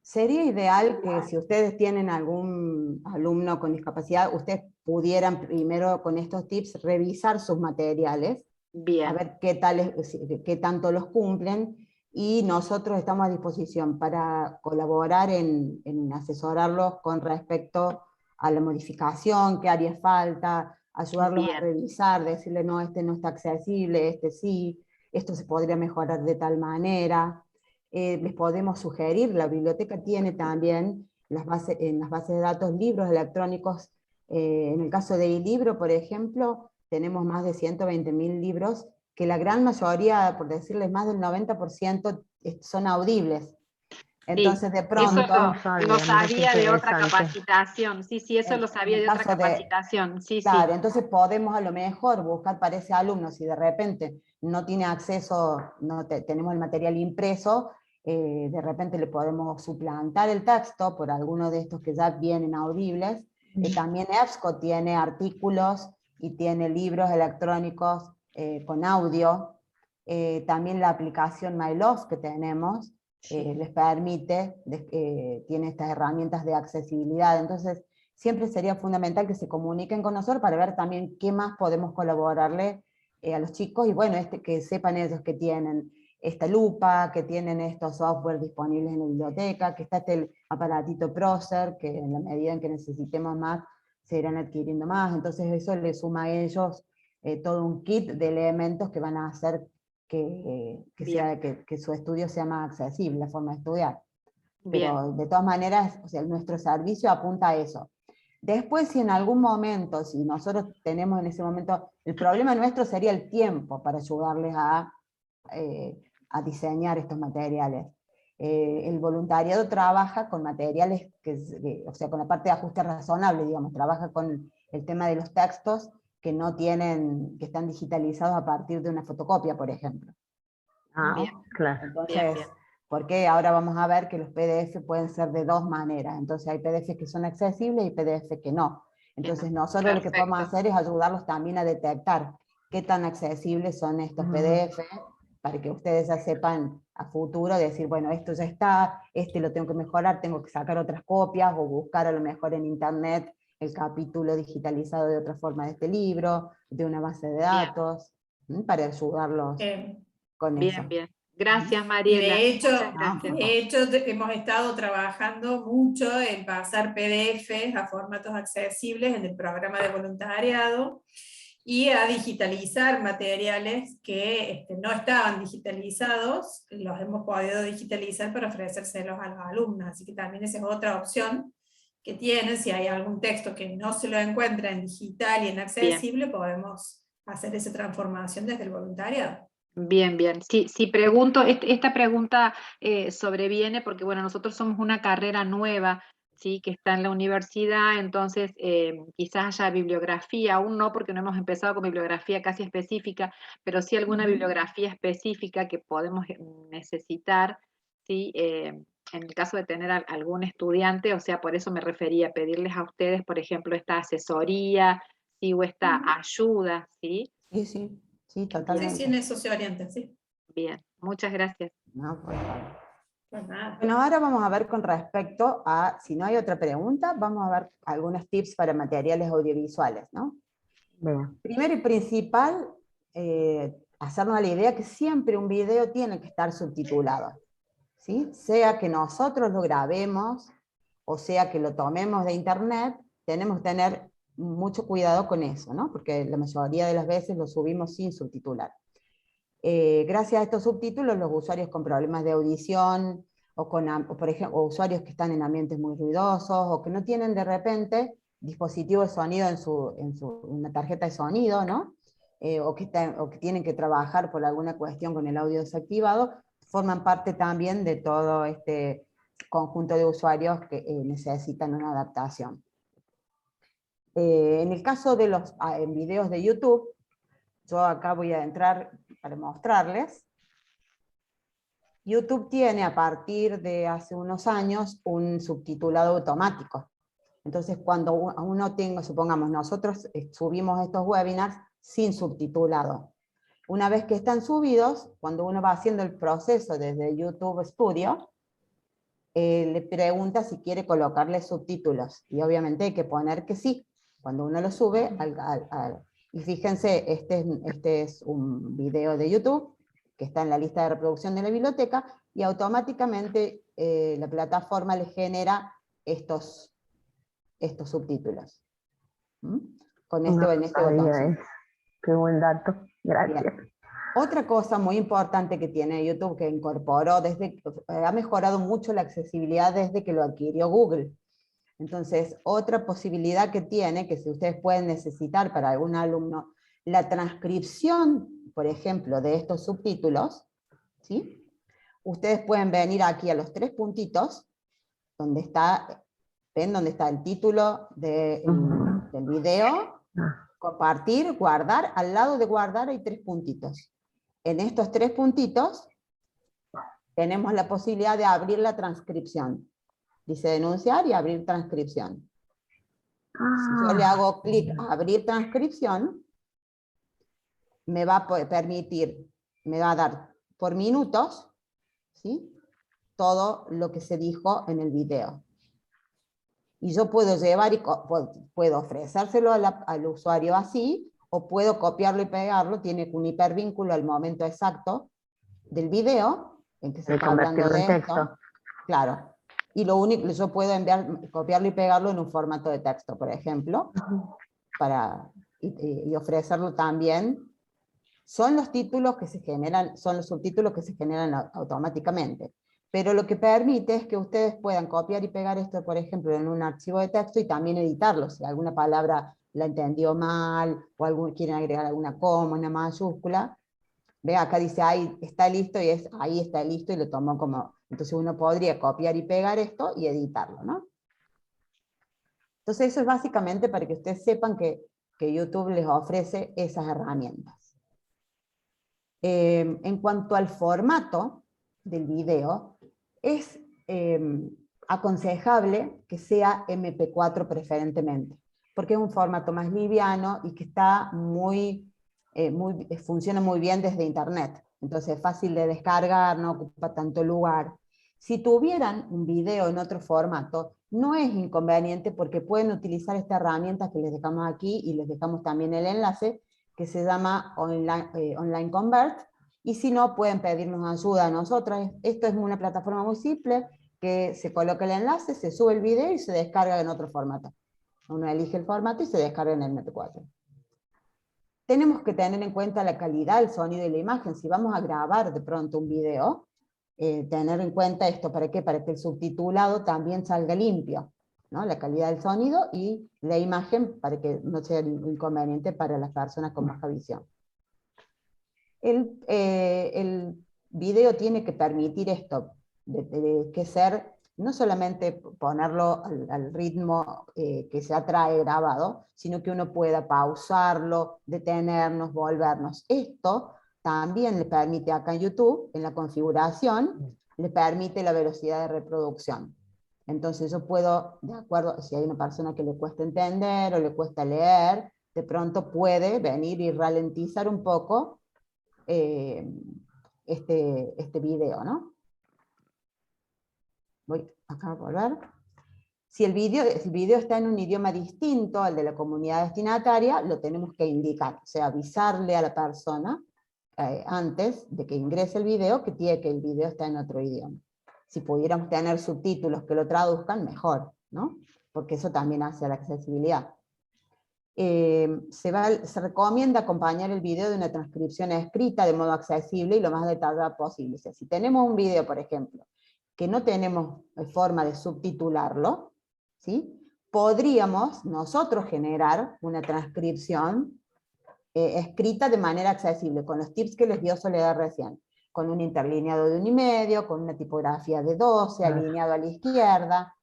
Speaker 2: Sería ideal que si ustedes tienen algún alumno con discapacidad, ustedes pudieran primero con estos tips revisar sus materiales,
Speaker 5: Bien.
Speaker 2: a ver qué tanto los cumplen, y nosotros estamos a disposición para colaborar en asesorarlos con respecto a la modificación, qué haría falta, ayudarlos a
Speaker 5: Bien.
Speaker 2: revisar, decirle no, este no está accesible, este sí, esto se podría mejorar de tal manera. les podemos sugerir. La biblioteca tiene también en las bases de datos libros electrónicos. En el caso de iLibro, por ejemplo, tenemos más de 120.000 libros, que la gran mayoría, por decirles más del 90%, son audibles. Entonces, de pronto...
Speaker 5: Eso lo sabía de otra capacitación. Sí, sí, eso lo sabía de otra capacitación. Sí,
Speaker 2: claro,
Speaker 5: sí.
Speaker 2: entonces podemos a lo mejor buscar para ese alumno, si de repente no tiene acceso, tenemos el material impreso, de repente le podemos suplantar el texto por alguno de estos que ya vienen audibles. También EBSCO tiene artículos y tiene libros electrónicos con audio. También la aplicación MyLove que tenemos les permite, tiene estas herramientas de accesibilidad. Entonces, siempre sería fundamental que se comuniquen con nosotros para ver también qué más podemos colaborarle a los chicos, y bueno, que sepan ellos que tienen esta lupa, que tienen estos software disponibles en la biblioteca, que está el aparatito Procer, que en la medida en que necesitemos más, se irán adquiriendo más. Entonces eso les suma a ellos todo un kit de elementos que van a hacer que su estudio sea más accesible, la forma de estudiar.
Speaker 5: Bien.
Speaker 2: Pero de todas maneras, o sea, nuestro servicio apunta a eso. Después, si en algún momento, si nosotros tenemos en ese momento, el problema nuestro sería el tiempo para ayudarles a diseñar estos materiales. El voluntariado trabaja con materiales, o sea, con la parte de ajuste razonable, digamos, trabaja con el tema de los textos que no tienen, que están digitalizados a partir de una fotocopia, por ejemplo.
Speaker 5: Bien,
Speaker 4: claro.
Speaker 2: Entonces,
Speaker 5: bien.
Speaker 2: porque ahora vamos a ver que los PDF pueden ser de dos maneras. Entonces hay PDF que son accesibles y PDF que no. Entonces nosotros lo que podemos hacer es ayudarlos también a detectar qué tan accesibles son estos PDF, para que ustedes ya sepan a futuro decir, bueno, esto ya está, este lo tengo que mejorar, tengo que sacar otras copias, o buscar a lo mejor en internet el capítulo digitalizado de otra forma de este libro, de una base de datos, para ayudarlos con eso.
Speaker 5: Bien, bien. Gracias,
Speaker 1: Y
Speaker 5: Mariela.
Speaker 1: de hecho,
Speaker 5: Gracias.
Speaker 1: hemos estado trabajando mucho en pasar PDFs a formatos accesibles en el programa de voluntariado y a digitalizar materiales que no estaban digitalizados, los hemos podido digitalizar para ofrecérselos a los alumnos, así que también esa es otra opción que tienen. Si hay algún texto que no se lo encuentra en digital y en accesible, podemos hacer esa transformación desde el voluntariado.
Speaker 5: Bien, bien. Sí, pregunto, esta pregunta sobreviene porque, bueno, nosotros somos una carrera nueva, ¿sí? Que está en la universidad, entonces quizás haya bibliografía, aún no porque no hemos empezado con bibliografía casi específica, pero sí alguna bibliografía específica que podemos necesitar, ¿sí? En el caso de tener algún estudiante, o sea, por eso me refería a pedirles a ustedes, por ejemplo, esta asesoría, ¿sí? O esta ayuda, ¿sí?
Speaker 2: Sí, totalmente.
Speaker 1: Sí, en eso se orienta, sí.
Speaker 5: Bien, muchas gracias.
Speaker 2: No, por favor.
Speaker 1: Pues nada.
Speaker 2: Bueno, ahora vamos a ver con respecto a, si no hay otra pregunta, vamos a ver algunos tips para materiales audiovisuales, ¿no?
Speaker 4: Bien.
Speaker 2: Primero y principal, hacernos la idea que siempre un video tiene que estar subtitulado, ¿sí? Sea que nosotros lo grabemos, o sea que lo tomemos de internet, tenemos que tener mucho cuidado con eso, ¿no? Porque la mayoría de las veces lo subimos sin subtitular. Gracias a estos subtítulos, los usuarios con problemas de audición, por ejemplo, usuarios que están en ambientes muy ruidosos, o que no tienen de repente dispositivo de sonido en una tarjeta de sonido, ¿no? O que tienen que trabajar por alguna cuestión con el audio desactivado, forman parte también de todo este conjunto de usuarios que necesitan una adaptación. En el caso de los videos de YouTube, yo acá voy a entrar para mostrarles. YouTube tiene a partir de hace unos años un subtitulado automático. Entonces cuando uno tenga, supongamos nosotros subimos estos webinars sin subtitulado. Una vez que están subidos, cuando uno va haciendo el proceso desde YouTube Studio, le pregunta si quiere colocarle subtítulos. Y obviamente hay que poner que sí. Cuando uno lo sube, y fíjense, este es un video de YouTube que está en la lista de reproducción de la biblioteca, y automáticamente la plataforma le genera estos subtítulos. Con en este botón.
Speaker 4: Qué buen dato, gracias.
Speaker 2: Bien. Otra cosa muy importante que tiene YouTube, que incorporó ha mejorado mucho la accesibilidad desde que lo adquirió Google. Entonces, otra posibilidad que tiene, que si ustedes pueden necesitar para algún alumno, la transcripción, por ejemplo, de estos subtítulos, ¿sí? Ustedes pueden venir aquí a los 3 puntitos, donde está, ven dónde está el título del video, compartir, guardar, al lado de guardar hay 3 puntitos. En estos 3 puntitos tenemos la posibilidad de abrir la transcripción. Dice denunciar y abrir transcripción. Si yo le hago clic a abrir transcripción, me va a permitir, me va a dar por minutos, ¿sí?, todo lo que se dijo en el video. Y yo puedo llevar y puedo ofrecérselo al usuario así, o puedo copiarlo y pegarlo, tiene un hipervínculo al momento exacto del video, en que se está hablando de esto. Claro. Y lo único, yo puedo copiarlo y pegarlo en un formato de texto, por ejemplo, y ofrecerlo también. Son los títulos que se generan, son los subtítulos que se generan automáticamente. Pero lo que permite es que ustedes puedan copiar y pegar esto, por ejemplo, en un archivo de texto y también editarlo. Si alguna palabra la entendió mal, o quieren agregar alguna coma, una mayúscula, ve acá dice ahí está listo, y ahí está listo, y lo tomó como... Entonces uno podría copiar y pegar esto y editarlo, ¿no? Entonces eso es básicamente para que ustedes sepan que YouTube les ofrece esas herramientas. En cuanto al formato del video, es aconsejable que sea MP4 preferentemente, porque es un formato más liviano y que está funciona muy bien desde internet. Entonces es fácil de descargar, no ocupa tanto lugar. Si tuvieran un video en otro formato, no es inconveniente, porque pueden utilizar esta herramienta que les dejamos aquí, y les dejamos también el enlace, que se llama Online Convert, y si no, pueden pedirnos ayuda a nosotros. Esto es una plataforma muy simple, que se coloca el enlace, se sube el video y se descarga en otro formato. Uno elige el formato y se descarga en el MP4. Tenemos que tener en cuenta la calidad, el sonido y la imagen. Si vamos a grabar de pronto un video, tener en cuenta esto, ¿para qué? Para que el subtitulado también salga limpio, ¿no? La calidad del sonido y la imagen, para que no sea inconveniente para las personas con baja visión. El video tiene que permitir esto, que ser, no solamente ponerlo al ritmo que se atrae grabado, sino que uno pueda pausarlo, detenernos, volvernos. Esto también le permite acá en YouTube, en la configuración, le permite la velocidad de reproducción. Entonces yo puedo, de acuerdo, si hay una persona que le cuesta entender o le cuesta leer, de pronto puede venir y ralentizar un poco este video, ¿no? Voy acá a volver. Si el video está en un idioma distinto al de la comunidad destinataria, lo tenemos que indicar, o sea, avisarle a la persona antes de que ingrese el video, que el video está en otro idioma. Si pudiéramos tener subtítulos que lo traduzcan, mejor, ¿no? Porque eso también hace a la accesibilidad. Se recomienda acompañar el video de una transcripción escrita de modo accesible y lo más detallada posible. O sea, si tenemos un video, por ejemplo, que no tenemos forma de subtitularlo, ¿sí?, podríamos nosotros generar una transcripción escrita de manera accesible, con los tips que les dio Soledad recién, con un interlineado de 1,5, con una tipografía de 12, alineado a la izquierda.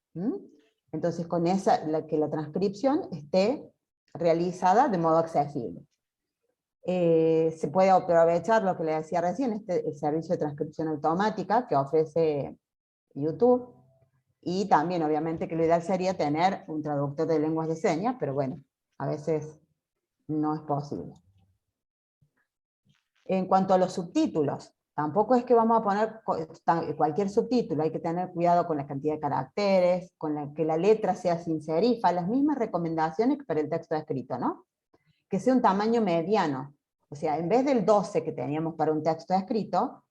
Speaker 2: Entonces, con que la transcripción esté realizada de modo accesible. Se puede aprovechar lo que le decía recién, el servicio de transcripción automática que ofrece YouTube, y también obviamente que lo ideal sería tener un traductor de lenguas de señas, pero bueno, a veces no es posible. En cuanto a los subtítulos, tampoco es que vamos a poner cualquier subtítulo, hay que tener cuidado con la cantidad de caracteres, con que la letra sea sin serifa, las mismas recomendaciones que para el texto escrito, ¿no? Que sea un tamaño mediano, o sea, en vez del 12 que teníamos para un texto escrito,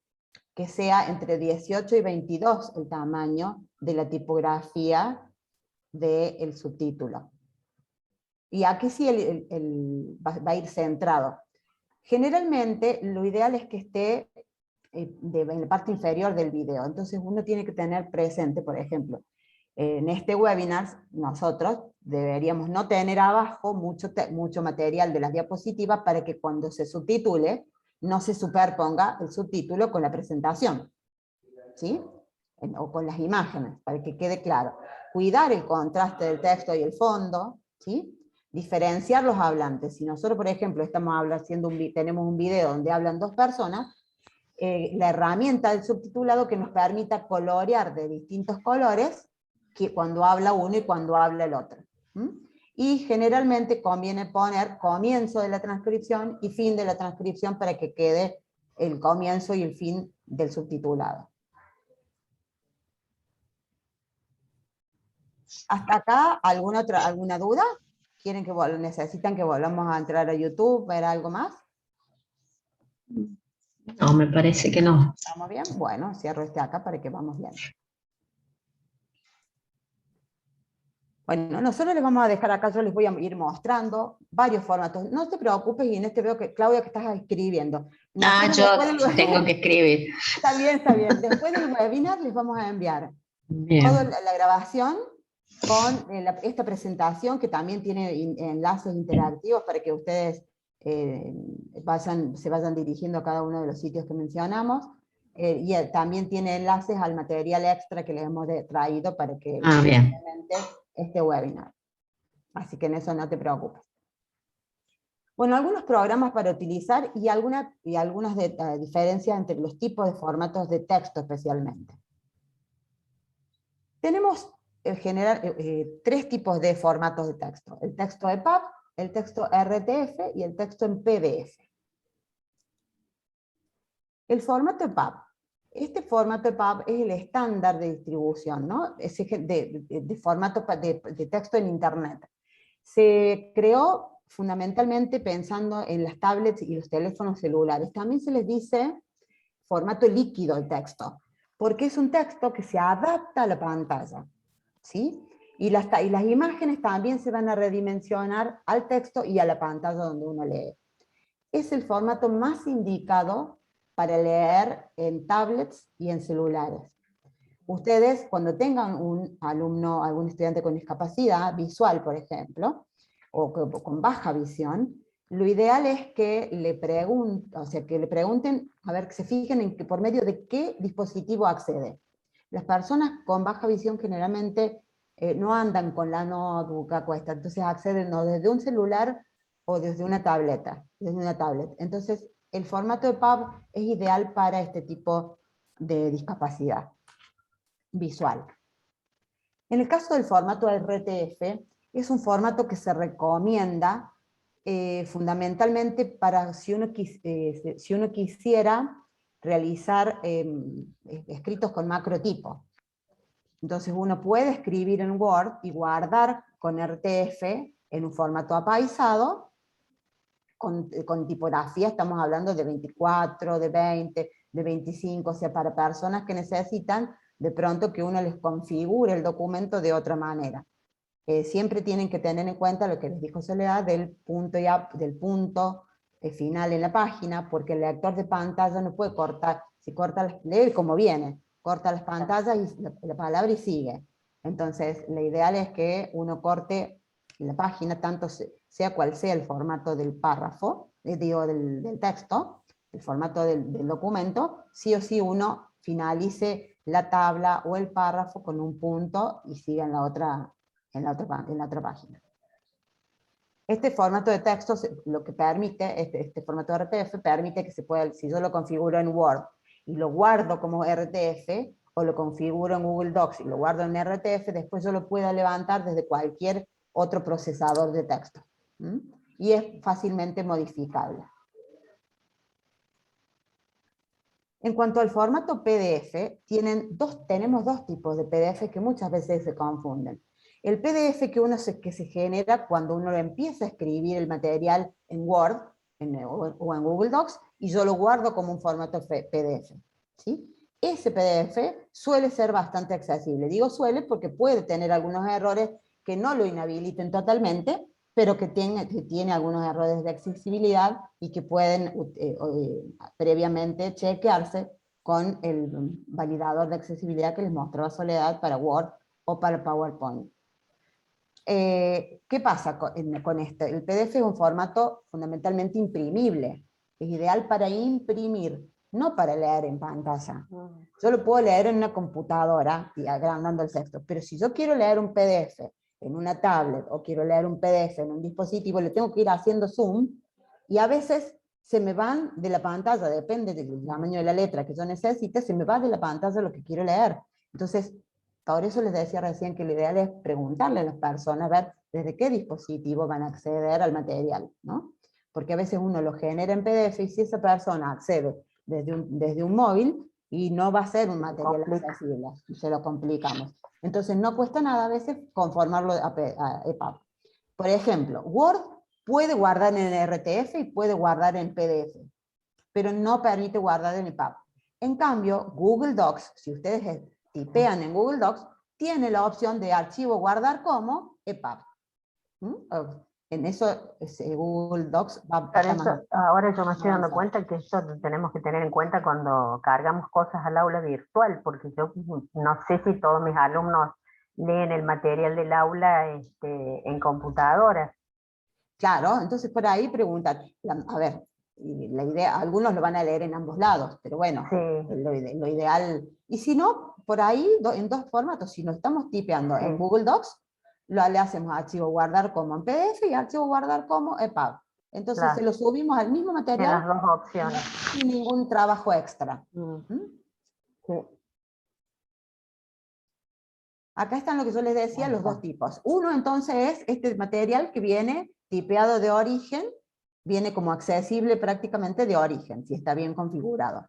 Speaker 2: que sea entre 18 y 22 el tamaño de la tipografía del subtítulo. Y aquí sí va a ir centrado. Generalmente lo ideal es que esté en la parte inferior del video, entonces uno tiene que tener presente, por ejemplo, en este webinar nosotros deberíamos no tener abajo mucho material de las diapositivas para que cuando se subtitule no se superponga el subtítulo con la presentación, ¿sí? O con las imágenes, para que quede claro. Cuidar el contraste del texto y el fondo, ¿sí? Diferenciar los hablantes. Si nosotros, por ejemplo, tenemos un video donde hablan dos personas, la herramienta del subtitulado que nos permita colorear de distintos colores que cuando habla uno y cuando habla el otro. Y generalmente conviene poner comienzo de la transcripción y fin de la transcripción para que quede el comienzo y el fin del subtitulado. ¿Hasta acá alguna duda? ¿Necesitan que volvamos a entrar a YouTube, ver algo más?
Speaker 6: No, me parece que no.
Speaker 2: ¿Estamos bien? Bueno, cierro acá para que vamos bien. Bueno, nosotros les vamos a dejar acá, yo les voy a ir mostrando varios formatos. No te preocupes, y en este veo que, Claudia, que estás escribiendo.
Speaker 6: Yo tengo que escribir.
Speaker 2: Está bien, está bien. Después del webinar les vamos a enviar toda la grabación con esta presentación, que también tiene enlaces interactivos para que ustedes se vayan dirigiendo a cada uno de los sitios que mencionamos. Y también tiene enlaces al material extra que les hemos traído para que simplemente este webinar. Así que en eso no te preocupes. Bueno, algunos programas para utilizar y algunas diferencias entre los tipos de formatos de texto especialmente. Tenemos en general tres tipos de formatos de texto: el texto EPUB, el texto RTF y el texto en PDF. El formato EPUB. Este formato EPUB es el estándar de distribución, ¿no? de formato de texto en Internet. Se creó fundamentalmente pensando en las tablets y los teléfonos celulares. También se les dice formato líquido el texto, porque es un texto que se adapta a la pantalla, ¿sí? Y las imágenes también se van a redimensionar al texto y a la pantalla donde uno lee. Es el formato más indicado para leer en tablets y en celulares. Ustedes, cuando tengan un alumno, algún estudiante con discapacidad visual, por ejemplo, o con baja visión, lo ideal es que le pregunten, a ver, que se fijen en por medio de qué dispositivo accede. Las personas con baja visión generalmente no andan con la notebook a cuesta, entonces acceden desde un celular o desde una tablet. Entonces, el formato EPUB es ideal para este tipo de discapacidad visual. En el caso del formato RTF, es un formato que se recomienda fundamentalmente para si uno quisiera realizar escritos con macrotipo. Entonces uno puede escribir en Word y guardar con RTF en un formato apaisado, con tipografía, estamos hablando de 24, de 20, de 25, o sea, para personas que necesitan de pronto que uno les configure el documento de otra manera. Siempre tienen que tener en cuenta lo que les dijo Soledad del punto final en la página, porque el lector de pantalla no puede cortar, lee como viene, corta las pantallas y la palabra y sigue. Entonces, lo ideal es que uno corte la página, tanto sea cual sea el formato del párrafo, del texto, el formato del documento, sí o sí uno finalice la tabla o el párrafo con un punto y siga en la otra página. Este formato de texto, lo que permite, este formato de RTF, permite que se pueda, si yo lo configuro en Word y lo guardo como RTF, o lo configuro en Google Docs y lo guardo en RTF, después yo lo puedo levantar desde cualquier otro procesador de texto. Y es fácilmente modificable. En cuanto al formato PDF, tenemos dos tipos de PDF que muchas veces se confunden. El PDF que se genera cuando uno lo empieza a escribir el material en Word o en Google Docs, y yo lo guardo como un formato PDF. ¿Sí? Ese PDF suele ser bastante accesible. Digo suele porque puede tener algunos errores que no lo inhabiliten totalmente, pero que tiene algunos errores de accesibilidad y que pueden previamente chequearse con el validador de accesibilidad que les mostró Soledad para Word o para PowerPoint. ¿Qué pasa con esto? El PDF es un formato fundamentalmente imprimible. Es ideal para imprimir, no para leer en pantalla. Yo lo puedo leer en una computadora y agrandando el texto, pero si yo quiero leer un PDF en una tablet o quiero leer un PDF en un dispositivo, le tengo que ir haciendo zoom y a veces se me van de la pantalla, depende del tamaño de la letra que yo necesite, se me va de la pantalla lo que quiero leer. Entonces, por eso les decía recién que lo ideal es preguntarle a las personas, ver desde qué dispositivo van a acceder al material, ¿no? Porque a veces uno lo genera en PDF y si esa persona accede desde un móvil y no va a ser un material accesible, se lo complicamos. Entonces no cuesta nada a veces conformarlo a EPUB. Por ejemplo, Word puede guardar en RTF y puede guardar en PDF, pero no permite guardar en EPUB. En cambio, Google Docs, si ustedes tipean en Google Docs, tiene la opción de archivo guardar como EPUB. En eso Google Docs va a
Speaker 4: eso, ahora yo me estoy dando cuenta que esto tenemos que tener en cuenta cuando cargamos cosas al aula virtual, porque yo no sé si todos mis alumnos leen el material del aula en computadoras.
Speaker 2: Claro, entonces por ahí preguntan, a ver, la idea, algunos lo van a leer en ambos lados, pero bueno, sí. lo ideal, y si no, por ahí en dos formatos, si no estamos tipeando en Google Docs, le hacemos archivo guardar como en PDF y archivo guardar como EPUB. Entonces se lo subimos al mismo material.
Speaker 4: En las dos opciones.
Speaker 2: Sin ningún trabajo extra.
Speaker 4: Sí.
Speaker 2: Acá están lo que yo les decía, los dos tipos. Uno entonces es este material que viene tipeado de origen, viene como accesible prácticamente de origen, si está bien configurado.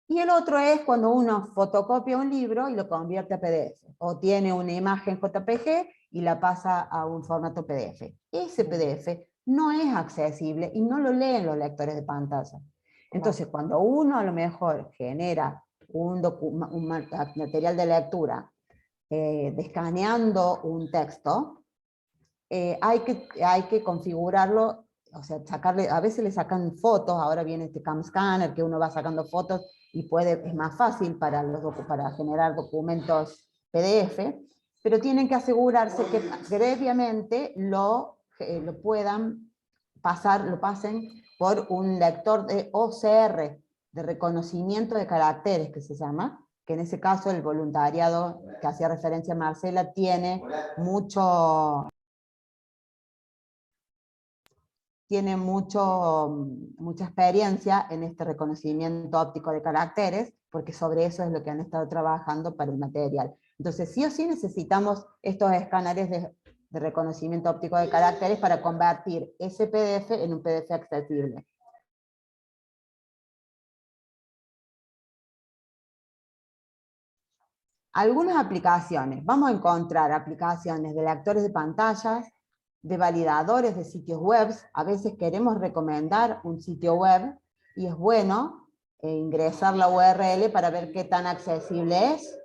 Speaker 2: Y el otro es cuando uno fotocopia un libro y lo convierte a PDF, o tiene una imagen JPG y la pasa a un formato PDF. Ese PDF no es accesible y no lo leen los lectores de pantalla. Entonces, cuando uno a lo mejor genera un material de lectura escaneando un texto, hay que configurarlo, o sea, sacarle, a veces le sacan fotos, ahora viene este CamScanner que uno va sacando fotos y es más fácil para generar documentos PDF, pero tienen que asegurarse que previamente lo pasen por un lector de OCR, de reconocimiento de caracteres que se llama, que en ese caso el voluntariado que hacía referencia a Marcela tiene mucha experiencia en este reconocimiento óptico de caracteres, porque sobre eso es lo que han estado trabajando para el material. Entonces sí o sí necesitamos estos escáneres de reconocimiento óptico de caracteres para convertir ese PDF en un PDF accesible. Algunas aplicaciones. Vamos a encontrar aplicaciones de lectores de pantallas, de validadores de sitios web. A veces queremos recomendar un sitio web y es bueno ingresar la URL para ver qué tan accesible es.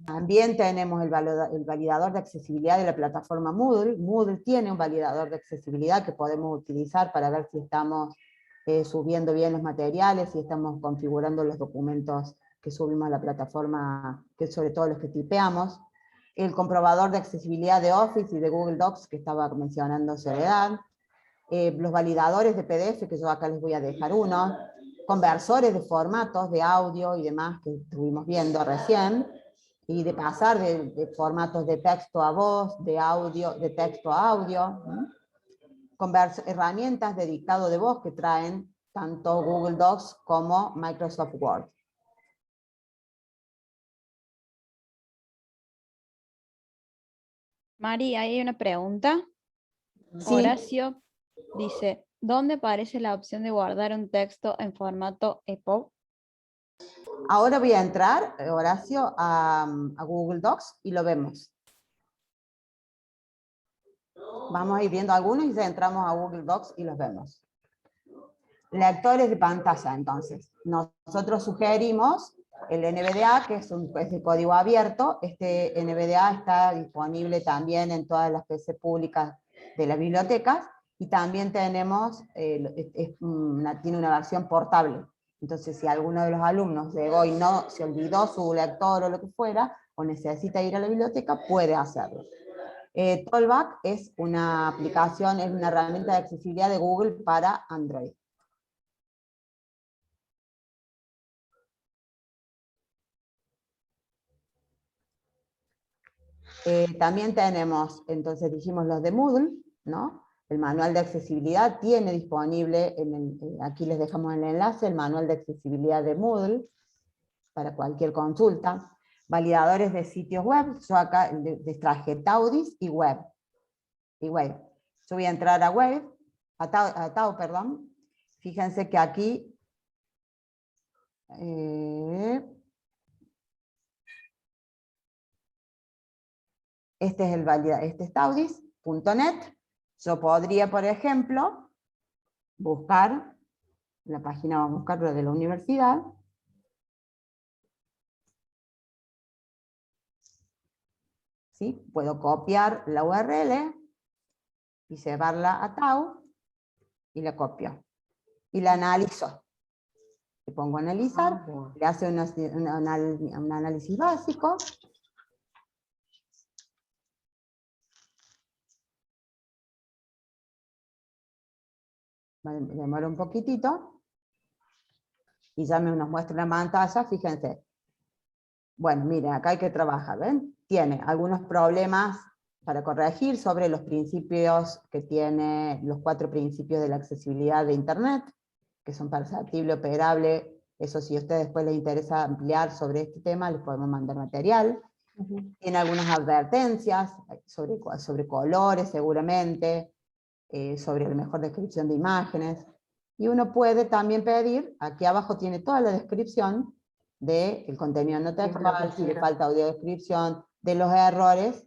Speaker 2: También tenemos el validador de accesibilidad de la plataforma Moodle. Moodle tiene un validador de accesibilidad que podemos utilizar para ver si estamos subiendo bien los materiales, si estamos configurando los documentos que subimos a la plataforma, que sobre todo los que tipeamos. El comprobador de accesibilidad de Office y de Google Docs que estaba mencionando Soledad. Los validadores de PDF, que yo acá les voy a dejar uno. Conversores de formatos de audio y demás que estuvimos viendo recién. Y de pasar de formatos de texto a voz, de texto a audio. Herramientas de dictado de voz que traen tanto Google Docs como Microsoft Word.
Speaker 7: Mari, ahí hay una pregunta.
Speaker 2: Sí.
Speaker 7: Horacio dice, ¿dónde aparece la opción de guardar un texto en formato EPUB?
Speaker 2: Ahora voy a entrar, Horacio, a Google Docs y lo vemos. Vamos a ir viendo algunos y ya entramos a Google Docs y los vemos. Lectores de pantalla, entonces. Nosotros sugerimos El NVDA, que es de código abierto, este NVDA está disponible también en todas las PC públicas de las bibliotecas, y también tenemos, tiene una versión portable. Entonces, si alguno de los alumnos llegó y no se olvidó su lector o lo que fuera, o necesita ir a la biblioteca, puede hacerlo. Tollback es una aplicación, es una herramienta de accesibilidad de Google para Android. También tenemos, entonces dijimos los de Moodle, ¿no? El manual de accesibilidad tiene disponible, aquí les dejamos el enlace, el manual de accesibilidad de Moodle, para cualquier consulta. Validadores de sitios web, yo acá traje Taudis y Web. Yo voy a entrar a Web, a Tau, perdón. Fíjense que aquí este es taudis.net. Yo podría, por ejemplo, buscar, la página vamos a buscar la de la universidad. ¿Sí? Puedo copiar la URL y llevarla a Tau, y la copio. Y la analizo. Le pongo analizar, le hace un análisis básico. Demora un poquitito. Y ya nos muestra la pantalla, fíjense. Bueno, miren, acá hay que trabajar, ¿ven? Tiene algunos problemas para corregir sobre los principios que tiene, los 4 principios de la accesibilidad de Internet, que son perceptible, operable. Eso, si a ustedes después les interesa ampliar sobre este tema, les podemos mandar material. Tiene algunas advertencias sobre colores, seguramente, sobre la mejor descripción de imágenes. Y uno puede también pedir, aquí abajo tiene toda la descripción del contenido no textual, si le falta audiodescripción, de los errores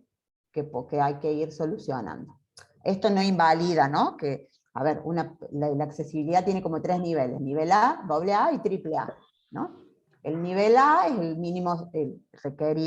Speaker 2: que hay que ir solucionando. Esto no invalida, ¿no? Que, a ver, la accesibilidad tiene como 3 niveles, nivel A, AA y AAA, ¿no? El nivel A es el mínimo requerido